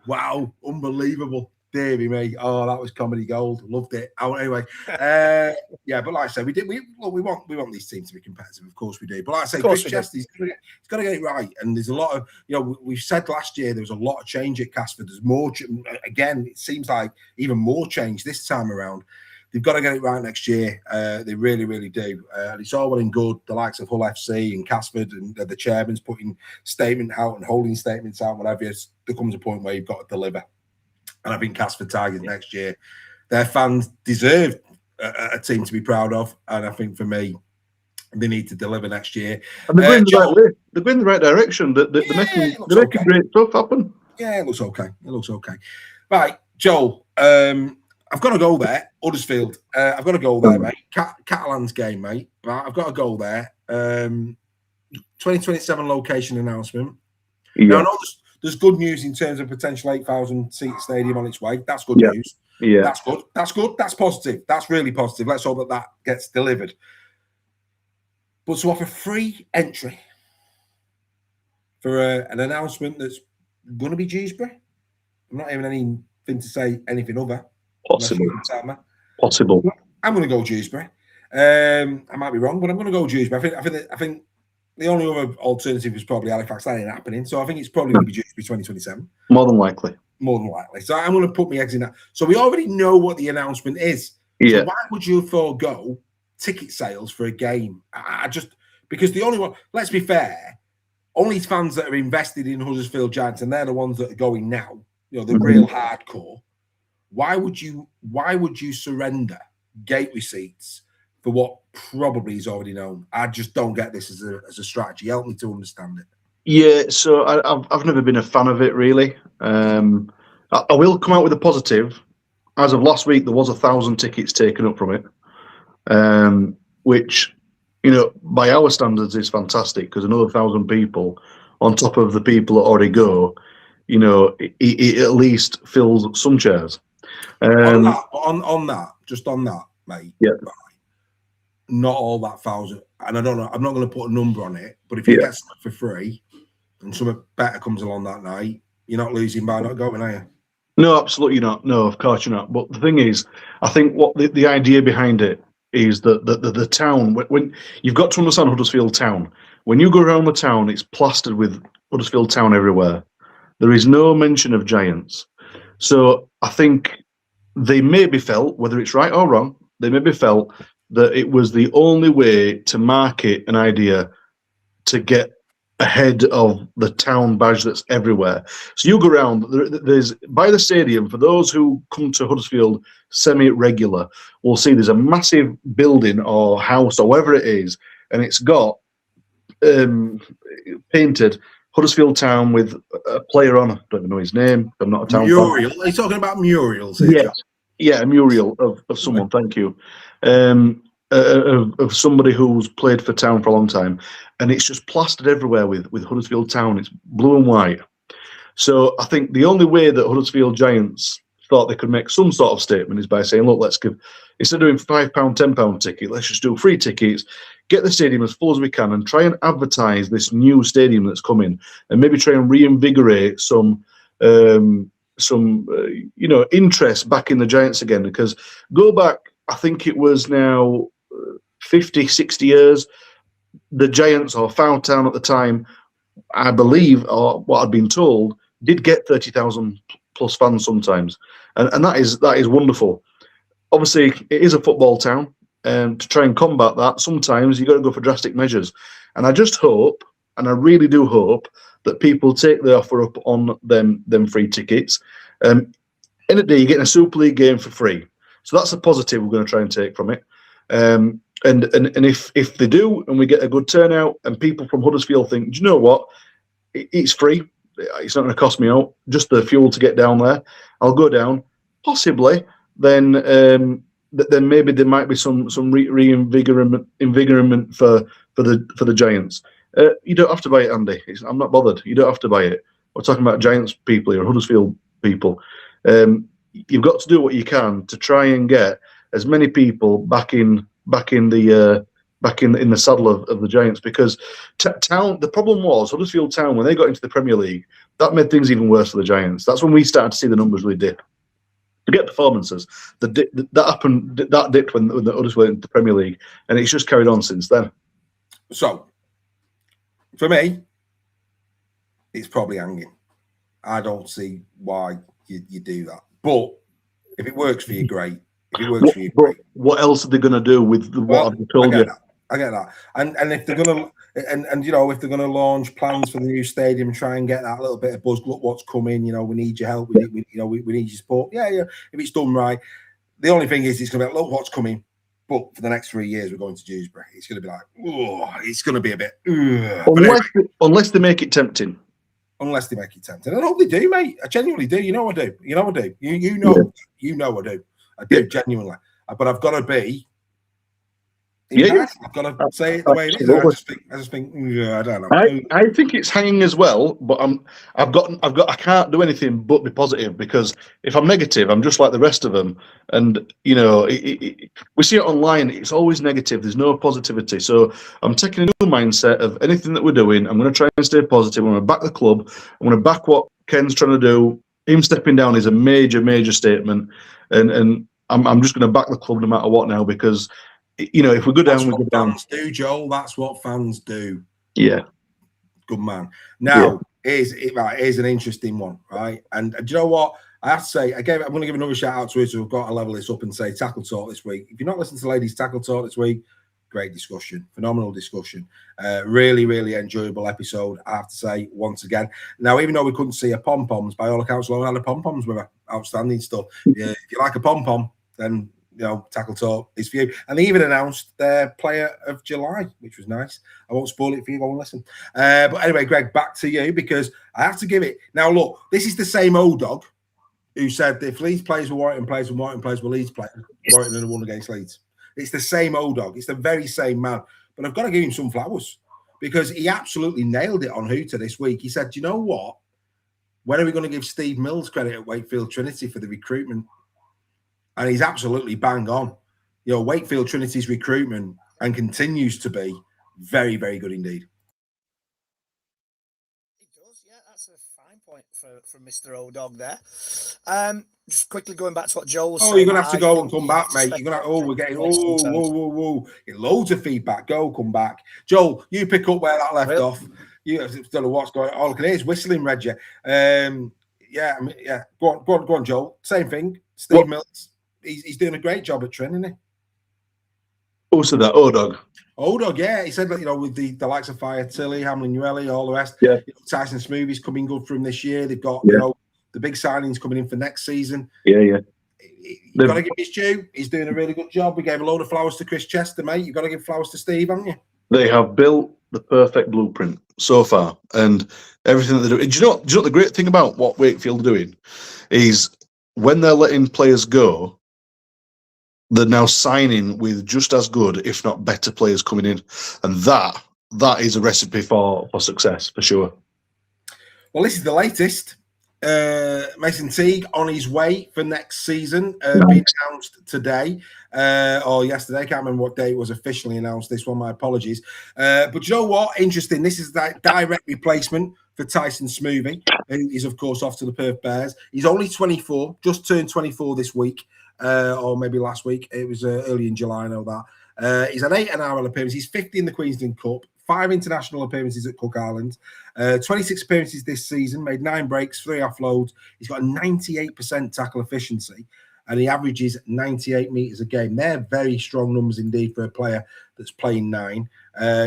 Wow, unbelievable. Davey, mate. Oh, that was comedy gold. Loved it. Anyway, yeah, but like I said, we want these teams to be competitive. Of course we do. But like I say, Chris Chesty's got to get it right. And there's a lot of, you know, we said last year there was a lot of change at Casper. There's more. Again, it seems like even more change this time around. They've got to get it right next year. They really, really do. And it's all well and good. The likes of Hull FC and Casford and the chairman's putting statement out and holding statements out, whatever. There comes a point where you've got to deliver. And I think Casford Tigers next year, their fans deserve a team to be proud of. And I think for me, they need to deliver next year. And they're going the right way. They're going the right direction. They're making great stuff happen. Yeah, it looks okay. Right, Joel. I've got to go there. Huddersfield. I've got to go there, mate. Catalan's game, mate. Right, I've got to go there. 2027 location announcement. Yeah. Now, I know there's good news in terms of potential 8,000 seat stadium on its way. That's good news. Yeah, that's good. That's positive. That's really positive. Let's hope that gets delivered. But to offer free entry for an announcement that's going to be Dewsbury, I'm not having anything to say anything other. Possible. I'm going to go Dewsbury. I might be wrong, but I'm going to go Dewsbury. I think the only other alternative is probably Halifax. That ain't happening. So I think it's probably going to be Dewsbury 2027. More than likely. So I'm going to put my eggs in that. So we already know what the announcement is. Yeah. So why would you forego ticket sales for a game? I just, Because the only one, let's be fair, only fans that are invested in Huddersfield Giants, and they're the ones that are going now, you know, the real hardcore. Why would you surrender gate receipts for what probably is already known? I just don't get this as a strategy. Help me to understand it. Yeah, so I've never been a fan of it really. I will come out with a positive. As of last week, there was 1,000 tickets taken up from it, which, you know, by our standards is fantastic because another 1,000 people on top of the people that already go, you know, it at least fills some chairs. On that, mate. Yeah. Right, not all that 1,000, and I don't know. I'm not going to put a number on it, but if you get something for free and something better comes along that night, you're not losing by not going, are you? No, absolutely not. No, of course you're not. But the thing is, I think what the idea behind it is that the town, when you've got to understand Huddersfield Town, when you go around the town, it's plastered with Huddersfield Town everywhere. There is no mention of Giants. So I think they maybe felt, whether it's right or wrong, they maybe felt that it was the only way to market an idea to get ahead of the town badge that's everywhere. So you go around, there's by the stadium, for those who come to Huddersfield semi-regular, we'll see there's a massive building or house or whatever it is, and it's got painted Huddersfield Town with a player on, I don't even know his name, I'm not a town Muriel. Fan. Are you talking about murals here, yes. Yeah, a mural of someone, thank you. Of somebody who's played for Town for a long time, and it's just plastered everywhere with Huddersfield Town. It's blue and white. So I think the only way that Huddersfield Giants thought they could make some sort of statement is by saying, look, let's give, instead of doing £5, £10 ticket, let's just do free tickets, get the stadium as full as we can, and try and advertise this new stadium that's coming, and maybe try and reinvigorate some interest back in the Giants again. Because go back, I think it was now 50, 60 years, the Giants, or Found Town at the time, I believe, or what I'd been told, did get 30,000 plus fans sometimes. And that is wonderful. Obviously, it is a football town, and to try and combat that, sometimes you've got to go for drastic measures. And I just hope, and I really do hope, that people take the offer up on them free tickets. In a day, you're getting a Super League game for free. So that's a positive we're going to try and take from it. And if they do, and we get a good turnout, and people from Huddersfield think, do you know what? It's free. It's not going to cost me out. Just the fuel to get down there. I'll go down. Possibly. Then maybe there might be some reinvigorament for the Giants. You don't have to buy it, Andy. I'm not bothered. You don't have to buy it. We're talking about Giants people here, Huddersfield people. You've got to do what you can to try and get as many people back in the saddle of the Giants, because Town. The problem was Huddersfield Town, when they got into the Premier League, that made things even worse for the Giants. That's when we started to see the numbers really dip. To get performances, that happened. That dipped when the Huddersfield went into the Premier League, and it's just carried on since then. So, for me, it's probably hanging. I don't see why you do that. But if it works for you, great. If it works for you, great. What else are they going to do with what I've told you? I get that. And if they're going to, and you know, if they're going to launch plans for the new stadium, try and get that little bit of buzz. Look what's coming. You know, we need your help. We need your support. Yeah. If it's done right, the only thing is, it's going to be like, look what's coming. But for the next 3 years, we're going to Dewsbury. It's going to be like, oh, it's going to be a bit. Unless they make it tempting. Unless they make it tempting. I hope they do, mate. I genuinely do. You know I do. You know I do. You know I do. I do genuinely. But I've got to be. I've got to say it the way it is. I just think. I don't know. I think it's hanging as well, but I can't do anything but be positive, because if I'm negative, I'm just like the rest of them. And you know, we see it online. It's always negative. There's no positivity. So I'm taking a new mindset of anything that we're doing. I'm going to try and stay positive. I'm going to back the club. I'm going to back what Ken's trying to do. Him stepping down is a major statement, and I'm just going to back the club no matter what now, because. You know, if we go down, we go down. Fans do, Joel. That's what fans do. Yeah. Good man. Now, here's an interesting one, right? And do you know what? I have to say, I'm going to give another shout out to us. We've got to level this up and say Tackle Talk this week. If you're not listening to Ladies Tackle Talk this week, great discussion, phenomenal discussion. Really, really enjoyable episode, I have to say, once again. Now, even though we couldn't see a pom-poms, by all accounts, Lauren had a pom-poms with her. Outstanding stuff. If you like a pom-pom, then, Tackle Talk is for you. And they even announced their player of July, which was nice. I won't spoil it for you, go and listen. But anyway, Greg, back to you, because I have to give it. Now, look, this is the same old dog who said if Leeds players were Warrington players and Warrington players were Leeds players, Warrington had won against Leeds. It's the same old dog. It's the very same man. But I've got to give him some flowers, because he absolutely nailed it on Hooter this week. He said, you know what? When are we going to give Steve Mills credit at Wakefield Trinity for the recruitment? And he's absolutely bang on. Wakefield Trinity's recruitment and continues to be very, very good indeed. It does, yeah. That's a fine point from Mr. Old Dog there. Just quickly going back to what Joel was saying. You're going to have to go and come back, mate. You're going to, we're getting, whoa. Get loads of feedback. Go, come back. Joel, you pick up where that left off. You don't know what's going on. All I can hear is whistling, Reggie. Go on, Joel. Same thing. Steve Mills. He's doing a great job at Trin, isn't he? Also, that Odog. Odog, yeah. He said that, with the likes of Fire Tilly, Hamlin Ueli, all the rest. Yeah. Tyson Smoothie's coming good for him this year. They've got, the big signings coming in for next season. Yeah. You've got to give his due. He's doing a really good job. We gave a load of flowers to Chris Chester, mate. You've got to give flowers to Steve, haven't you? They have built the perfect blueprint so far, and everything that they do. Do you know what the great thing about what Wakefield are doing is when they're letting players go, they're now signing with just as good, if not better, players coming in, and that is a recipe for success for sure. Well, this is the latest. Mason Teague on his way for next season, being announced today or yesterday. I can't remember what day it was officially announced. This one, my apologies. But you know what? Interesting. This is that direct replacement for Tyson Smoothie, who is of course off to the Perth Bears. He's only 24, just turned 24 this week, or maybe last week. It was early in July. I know that. He's had 8 NRL appearances. He's 50 in the Queensland Cup. 5 international appearances at Cook Islands, 26 appearances this season, made 9 breaks, 3 offloads. He's got a 98% tackle efficiency, and he averages 98 metres a game. They're very strong numbers indeed for a player that's playing 9.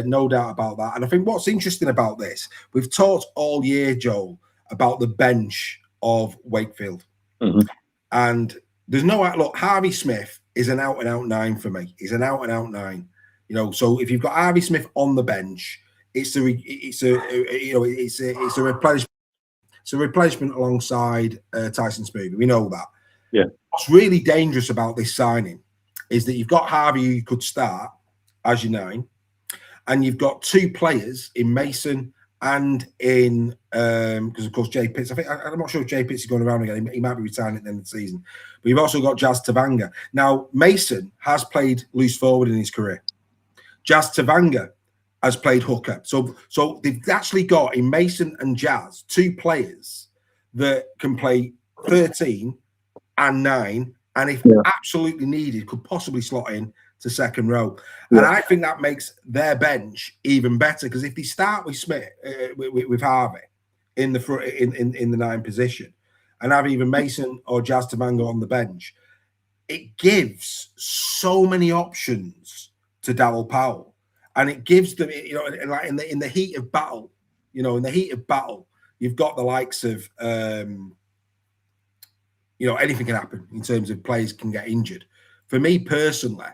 No doubt about that. And I think what's interesting about this, we've talked all year, Joel, about the bench of Wakefield. Mm-hmm. And there's no look, Harvey Smith is an out-and-out 9 for me. He's an out-and-out 9. So if you've got Harvey Smith on the bench, it's a replacement. It's a replacement alongside Tyson Smoothie. We know that. Yeah. What's really dangerous about this signing is that you've got Harvey who could start as your 9, and you've got 2 players in Mason and in because of course Jay Pitts. I'm not sure if Jay Pitts is going around again. He might be retiring at the end of the season. But you've also got Jazz Tavanga. Now Mason has played loose forward in his career. Jazz Tavanga has played hooker. So they've actually got in Mason and Jazz 2 players that can play 13 and 9, and if absolutely needed, could possibly slot in to second row. And I think that makes their bench even better, because if they start with Smith, with Harvey in the front, in the 9 position, and have either Mason or Jazz Tavanga on the bench, it gives so many options to Darryl Powell, and it gives them, like in the heat of battle, you've got the likes of, anything can happen in terms of players can get injured. For me personally,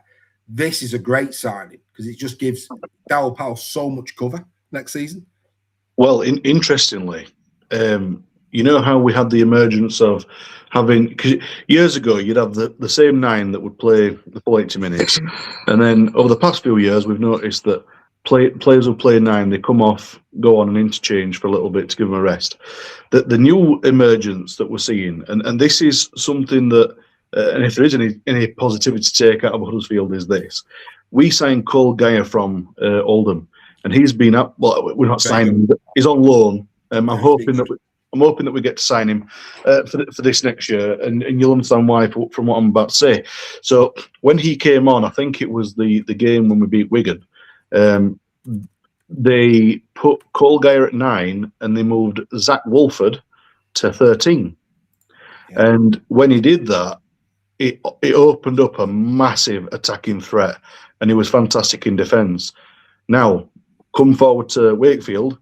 this is a great signing because it just gives Darryl Powell so much cover next season. Well, interestingly, you know how we had the emergence of having, because years ago you'd have the same 9 that would play the full 80 minutes, and then over the past few years we've noticed that players will play 9, they come off, go on and interchange for a little bit to give them a rest. The new emergence that we're seeing, and this is something that, and if there is any positivity to take out of Huddersfield, is this: we signed Cole Geyer from Oldham, and he's been up. Well, we're not signing; he's on loan. I'm hoping that we get to sign him for this next year, and you'll understand why from what I'm about to say. So when he came on, I think it was the game when we beat Wigan. They put Cole Geyer at 9, and they moved Zach Wolford to 13. Yeah. And when he did that, it opened up a massive attacking threat. and he was fantastic in defence. Now, come forward to Wakefield,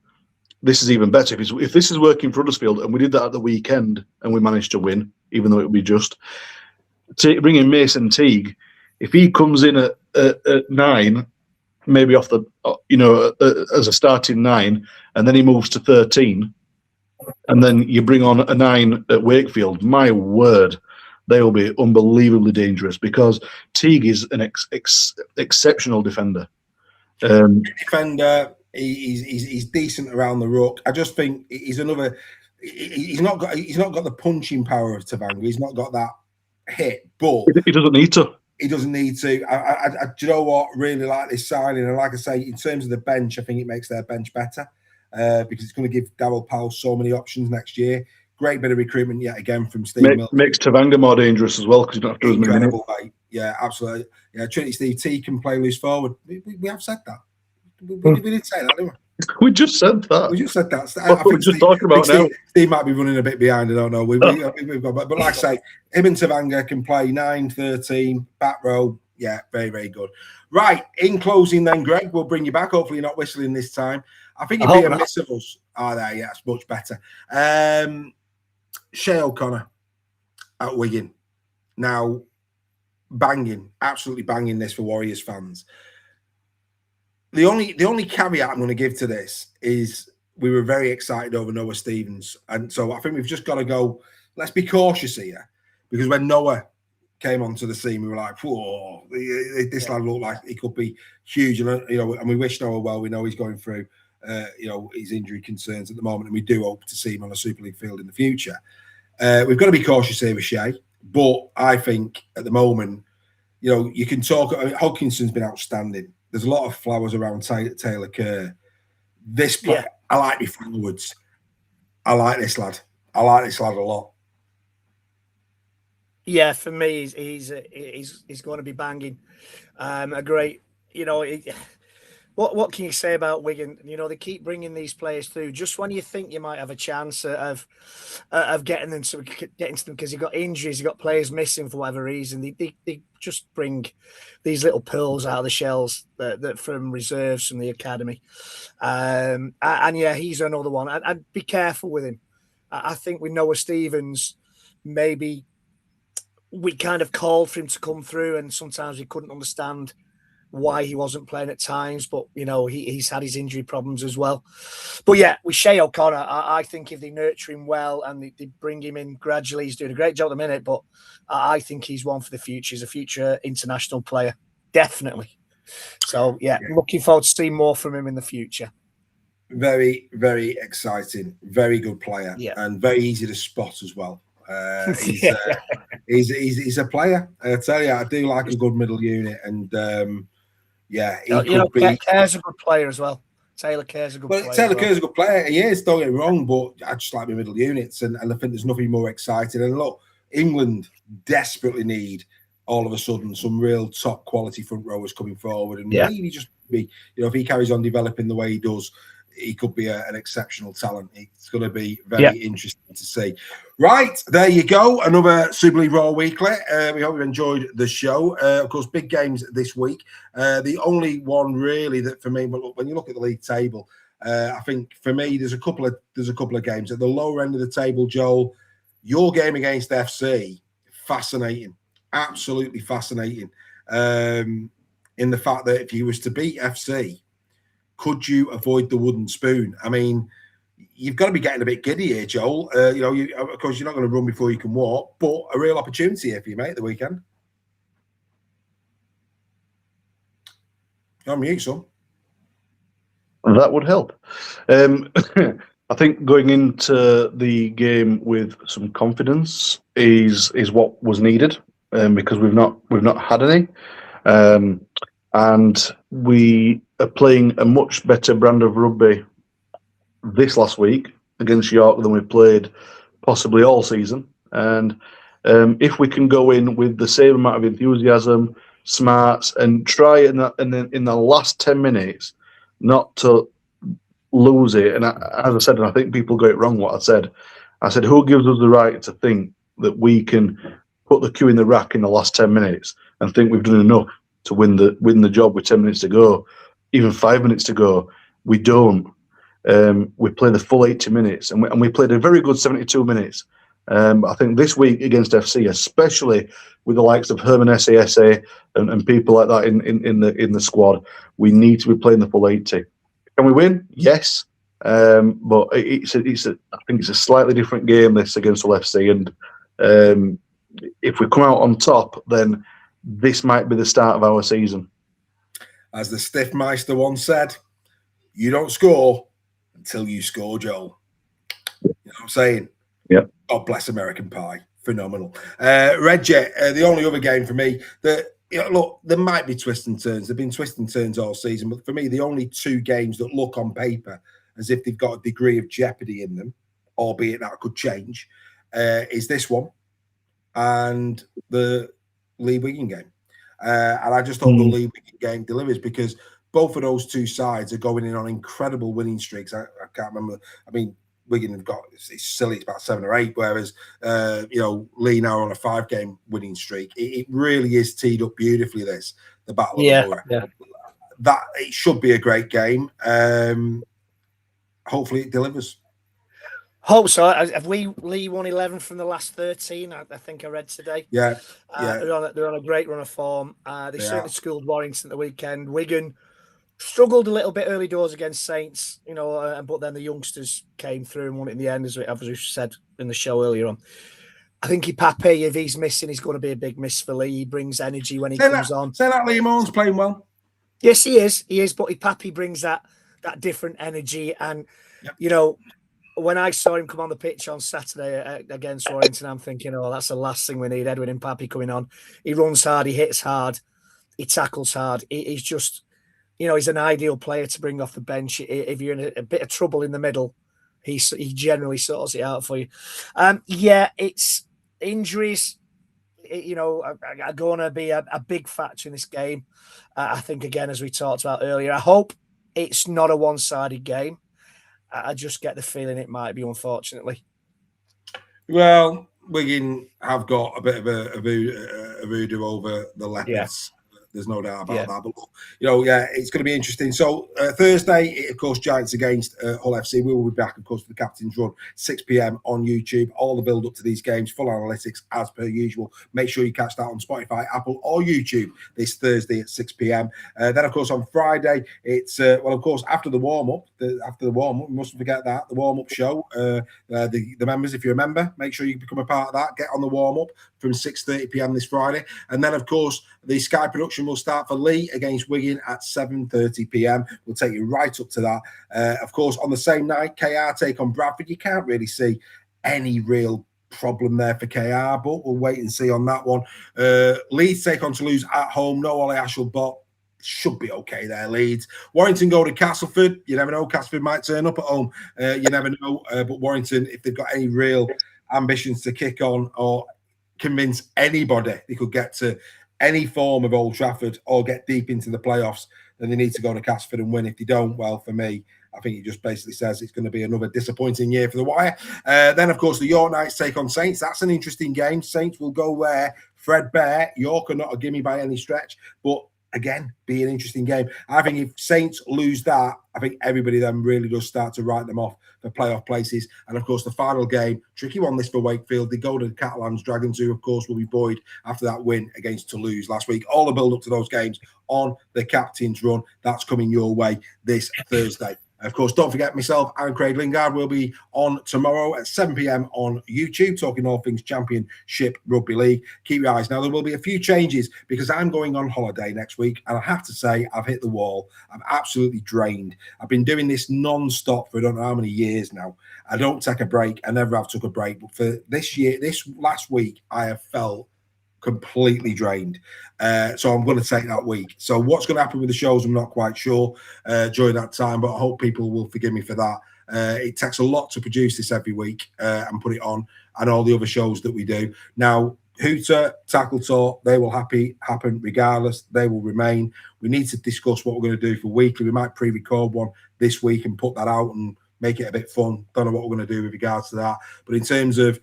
this is even better. If this is working for Huddersfield, and we did that at the weekend, and we managed to win, even though it would be just, bring in Mason Teague, if he comes in at 9, maybe off the, as a starting 9, and then he moves to 13, and then you bring on a 9 at Wakefield, my word, they will be unbelievably dangerous, because Teague is an exceptional defender. Defender, he's decent around the ruck. I just think he's another. He's not got the punching power of Tavanga. He's not got that hit, but he doesn't need to. He doesn't need to. Do you know what? Really like this signing, and like I say, in terms of the bench, I think it makes their bench better because it's going to give Darryl Powell so many options next year. Great bit of recruitment yet again from Steve Mills. Makes Tavanga more dangerous as well because you don't have to do as many minutes. Mate. Yeah, absolutely. Yeah, Trinity Steve T can play loose forward. We have said that. We did say that, didn't we? We just said that. We just said that. I think we're just talking about now. Steve might be running a bit behind. I don't know. We've got, but like I say, him and Tavanga can play 9, 13, back row. Yeah, very, very good. Right, in closing then, Greg, we'll bring you back. Hopefully you're not whistling this time. I think it'd be a miss of us. Oh, there, yeah, it's much better. Shay O'Connor at Wigan. Now, banging, absolutely banging this for Warriors fans. The only caveat I'm going to give to this is we were very excited over Noah Stevens. And so I think we've just got to go, let's be cautious here. Because when Noah came onto the scene, we were like, whoa, this lad looked like he could be huge. And, and we wish Noah well. We know he's going through, his injury concerns at the moment. And we do hope to see him on a Super League field in the future. We've got to be cautious here with Shay. But I think at the moment, you can talk. Hodkinson's been outstanding. There's a lot of flowers around Taylor Kerr. This player, I like me forwards. I like this lad. I like this lad a lot. Yeah, for me, he's going to be banging. A great, what can you say about Wigan? They keep bringing these players through just when you think you might have a chance of getting them to them because you've got injuries, you've got players missing for whatever reason. They just bring these little pearls out of the shells that from reserves from the academy. And yeah, he's another one. I'd be careful with him. I think with Noah Stevens, maybe we kind of called for him to come through, and sometimes we couldn't understand why he wasn't playing at times, but he's had his injury problems as well. But yeah, with Shay O'Connor, I think if they nurture him well and they bring him in gradually, he's doing a great job at the minute, but I think he's one for the future. He's a future international player, definitely. So yeah, looking forward to seeing more from him in the future. Very, very exciting, very good player, and very easy to spot as well. He's a player. I tell you, I do like a good middle unit, and Kerr's a good player as well. Taylor Kerr's a good player. Taylor Kerr's a good player. He is, don't get me wrong, but I just like my middle units, and I think there's nothing more exciting. And look, England desperately need all of a sudden some real top quality front rowers coming forward, and maybe just be, if he carries on developing the way he does, he could be an exceptional talent. It's going to be very interesting to see. Right, there you go. Another Super League Raw Weekly. We hope you've enjoyed the show. Of course, big games this week. The only one really that for me, but look, when you look at the league table, I think for me there's a couple of games at the lower end of the table. Joel, your game against FC, fascinating, absolutely fascinating. In the fact that if you was to beat FC, could you avoid the wooden spoon? I mean, you've got to be getting a bit giddy here, Joel. Of course, you're not going to run before you can walk, but a real opportunity here for you, mate, at the weekend. You're on mute, son. That would help. I think going into the game with some confidence is what was needed, because we've not had any, and we are playing a much better brand of rugby this last week against York than we've played possibly all season. And if we can go in with the same amount of enthusiasm, smarts, and try in the last 10 minutes not to lose it. And as I said, and I think people got it wrong what I said, who gives us the right to think that we can put the cue in the rack in the last 10 minutes and think we've done enough to win the job with 10 minutes to go, even 5 minutes to go. We don't. We play the full 80 minutes, and we played a very good 72 minutes. I think this week against FC, especially with the likes of Herman Essa and people like that in the squad, we need to be playing the full 80. Can we win? Yes, but I think it's a slightly different game this against Hull FC, and if we come out on top, then this might be the start of our season. As the Stiffmeister once said, you don't score until you score, Joel. You know what I'm saying? Yeah. God bless American Pie. Phenomenal. Red Jet, the only other game for me that, look, there might be twists and turns. There have been twists and turns all season, but for me, the only two games that look on paper as if they've got a degree of jeopardy in them, albeit that could change, is this one and the Leigh Wigan game. And I just hope the Leigh Wigan game delivers, because both of those two sides are going in on incredible winning streaks. I can't remember. I mean, Wigan have got, it's silly, it's about 7 or 8, whereas, Leigh now on a 5-game winning streak. It really is teed up beautifully, the Battle of the Borough. Yeah. That, it should be a great game. Hopefully it delivers. Hope so. Have Leigh won 11 from the last 13? I think I read today. Yeah. They're on a great run of form. They certainly schooled Warrington at the weekend. Wigan struggled a little bit early doors against Saints, but then the youngsters came through and won it in the end, as we said in the show earlier on. I think Pape, if he's missing, he's going to be a big miss for Leigh. He brings energy when he comes on. Say that Liam Owen's playing well. Yes, he is, but Pape brings that different energy. And, when I saw him come on the pitch on Saturday against Warrington, I'm thinking, that's the last thing we need, Edwin and Pape coming on. He runs hard, he hits hard, he tackles hard. He's just, he's an ideal player to bring off the bench. If you're in a bit of trouble in the middle, he generally sorts it out for you. It's injuries, are going to be a big factor in this game. I think, again, as we talked about earlier, I hope it's not a one-sided game. I just get the feeling it might be, unfortunately. Well, Wigan have got a bit of a voodoo over the Leopards. Yeah. There's no doubt about that. But, it's going to be interesting. So, Thursday, of course, Giants against Hull FC. We will be back, of course, for the Captain's Run, 6 p.m. on YouTube. All the build-up to these games, full analytics, as per usual. Make sure you catch that on Spotify, Apple, or YouTube this Thursday at 6 p.m. Then, of course, on Friday, it's, of course, after the warm-up, we mustn't forget that, the warm-up show. The members, if you're a member, make sure you become a part of that. Get on the warm-up from 6:30 p.m. this Friday. And then, of course, the Sky production will start for Leigh against Wigan at 7:30 p.m. We'll take you right up to that. Of course, on the same night, KR take on Bradford. You can't really see any real problem there for KR, but we'll wait and see on that one. Leeds take on Toulouse at home. No Ollie Ashelbot. Should be okay there, Leeds. Warrington go to Castleford. You never know. Castleford might turn up at home. You never know. But Warrington, if they've got any real ambitions to kick on or convince anybody they could get to any form of Old Trafford or get deep into the playoffs, then they need to go to Castleford and win. If they don't, well, for me, I think it just basically says it's going to be another disappointing year for the Wire. Then, of course, the York Knights take on Saints. That's an interesting game. Saints will go there. Fred Bear. York are not a gimme by any stretch, but again, be an interesting game. I think if Saints lose that, I think everybody then really does start to write them off for playoff places. And, of course, the final game, tricky one this for Wakefield. They go to the Catalans Dragons, who, of course, will be buoyed after that win against Toulouse last week. All the build-up to those games on the Captain's Run. That's coming your way this Thursday. Of course, don't forget myself and Craig Lingard will be on tomorrow at 7 p.m. on YouTube, talking all things Championship Rugby League. Keep your eyes. Now, there will be a few changes because I'm going on holiday next week, and I have to say I've hit the wall. I'm absolutely drained. I've been doing this non-stop for I don't know how many years now. I don't take a break. I never have took a break. But for this last week, I have felt completely drained. So I'm going to take that week. So what's going to happen with the shows, I'm not quite sure during that time, but I hope people will forgive me for that. It takes a lot to produce this every week and put it on, and all the other shows that we do. Now, Hooter, Tackle Talk, they will happen regardless. They will remain. We need to discuss what we're going to do for weekly. We might pre-record one this week and put that out and make it a bit fun. Don't know what we're going to do with regards to that. But in terms of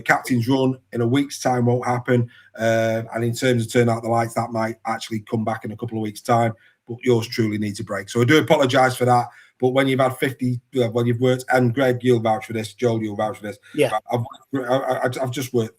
captain's run, in a week's time won't happen. And in terms of turn out the lights, that might actually come back in a couple of weeks' time. But yours truly needs a break. So I do apologise for that. But when you've had 50, when you've worked, and Greg, you'll vouch for this, Joel, you'll vouch for this. Yeah. I've just worked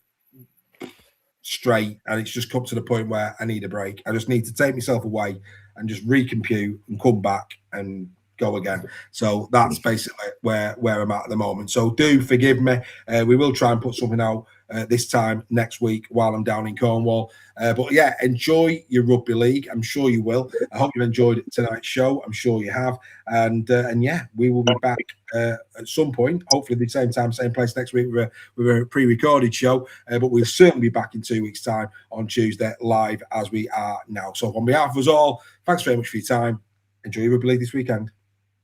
straight, and it's just come to the point where I need a break. I just need to take myself away and just recompute and come back and go again. So that's basically where I'm at the moment. So do forgive me. We will try and put something out this time next week while I'm down in Cornwall. But yeah, enjoy your rugby league. I'm sure you will. I hope you've enjoyed tonight's show. I'm sure you have. And yeah, we will be back at some point, hopefully the same time, same place next week with a pre-recorded show. But we'll certainly be back in 2 weeks' time on Tuesday, live as we are now. So on behalf of us all, thanks very much for your time. Enjoy your rugby league this weekend.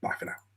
Bye for now.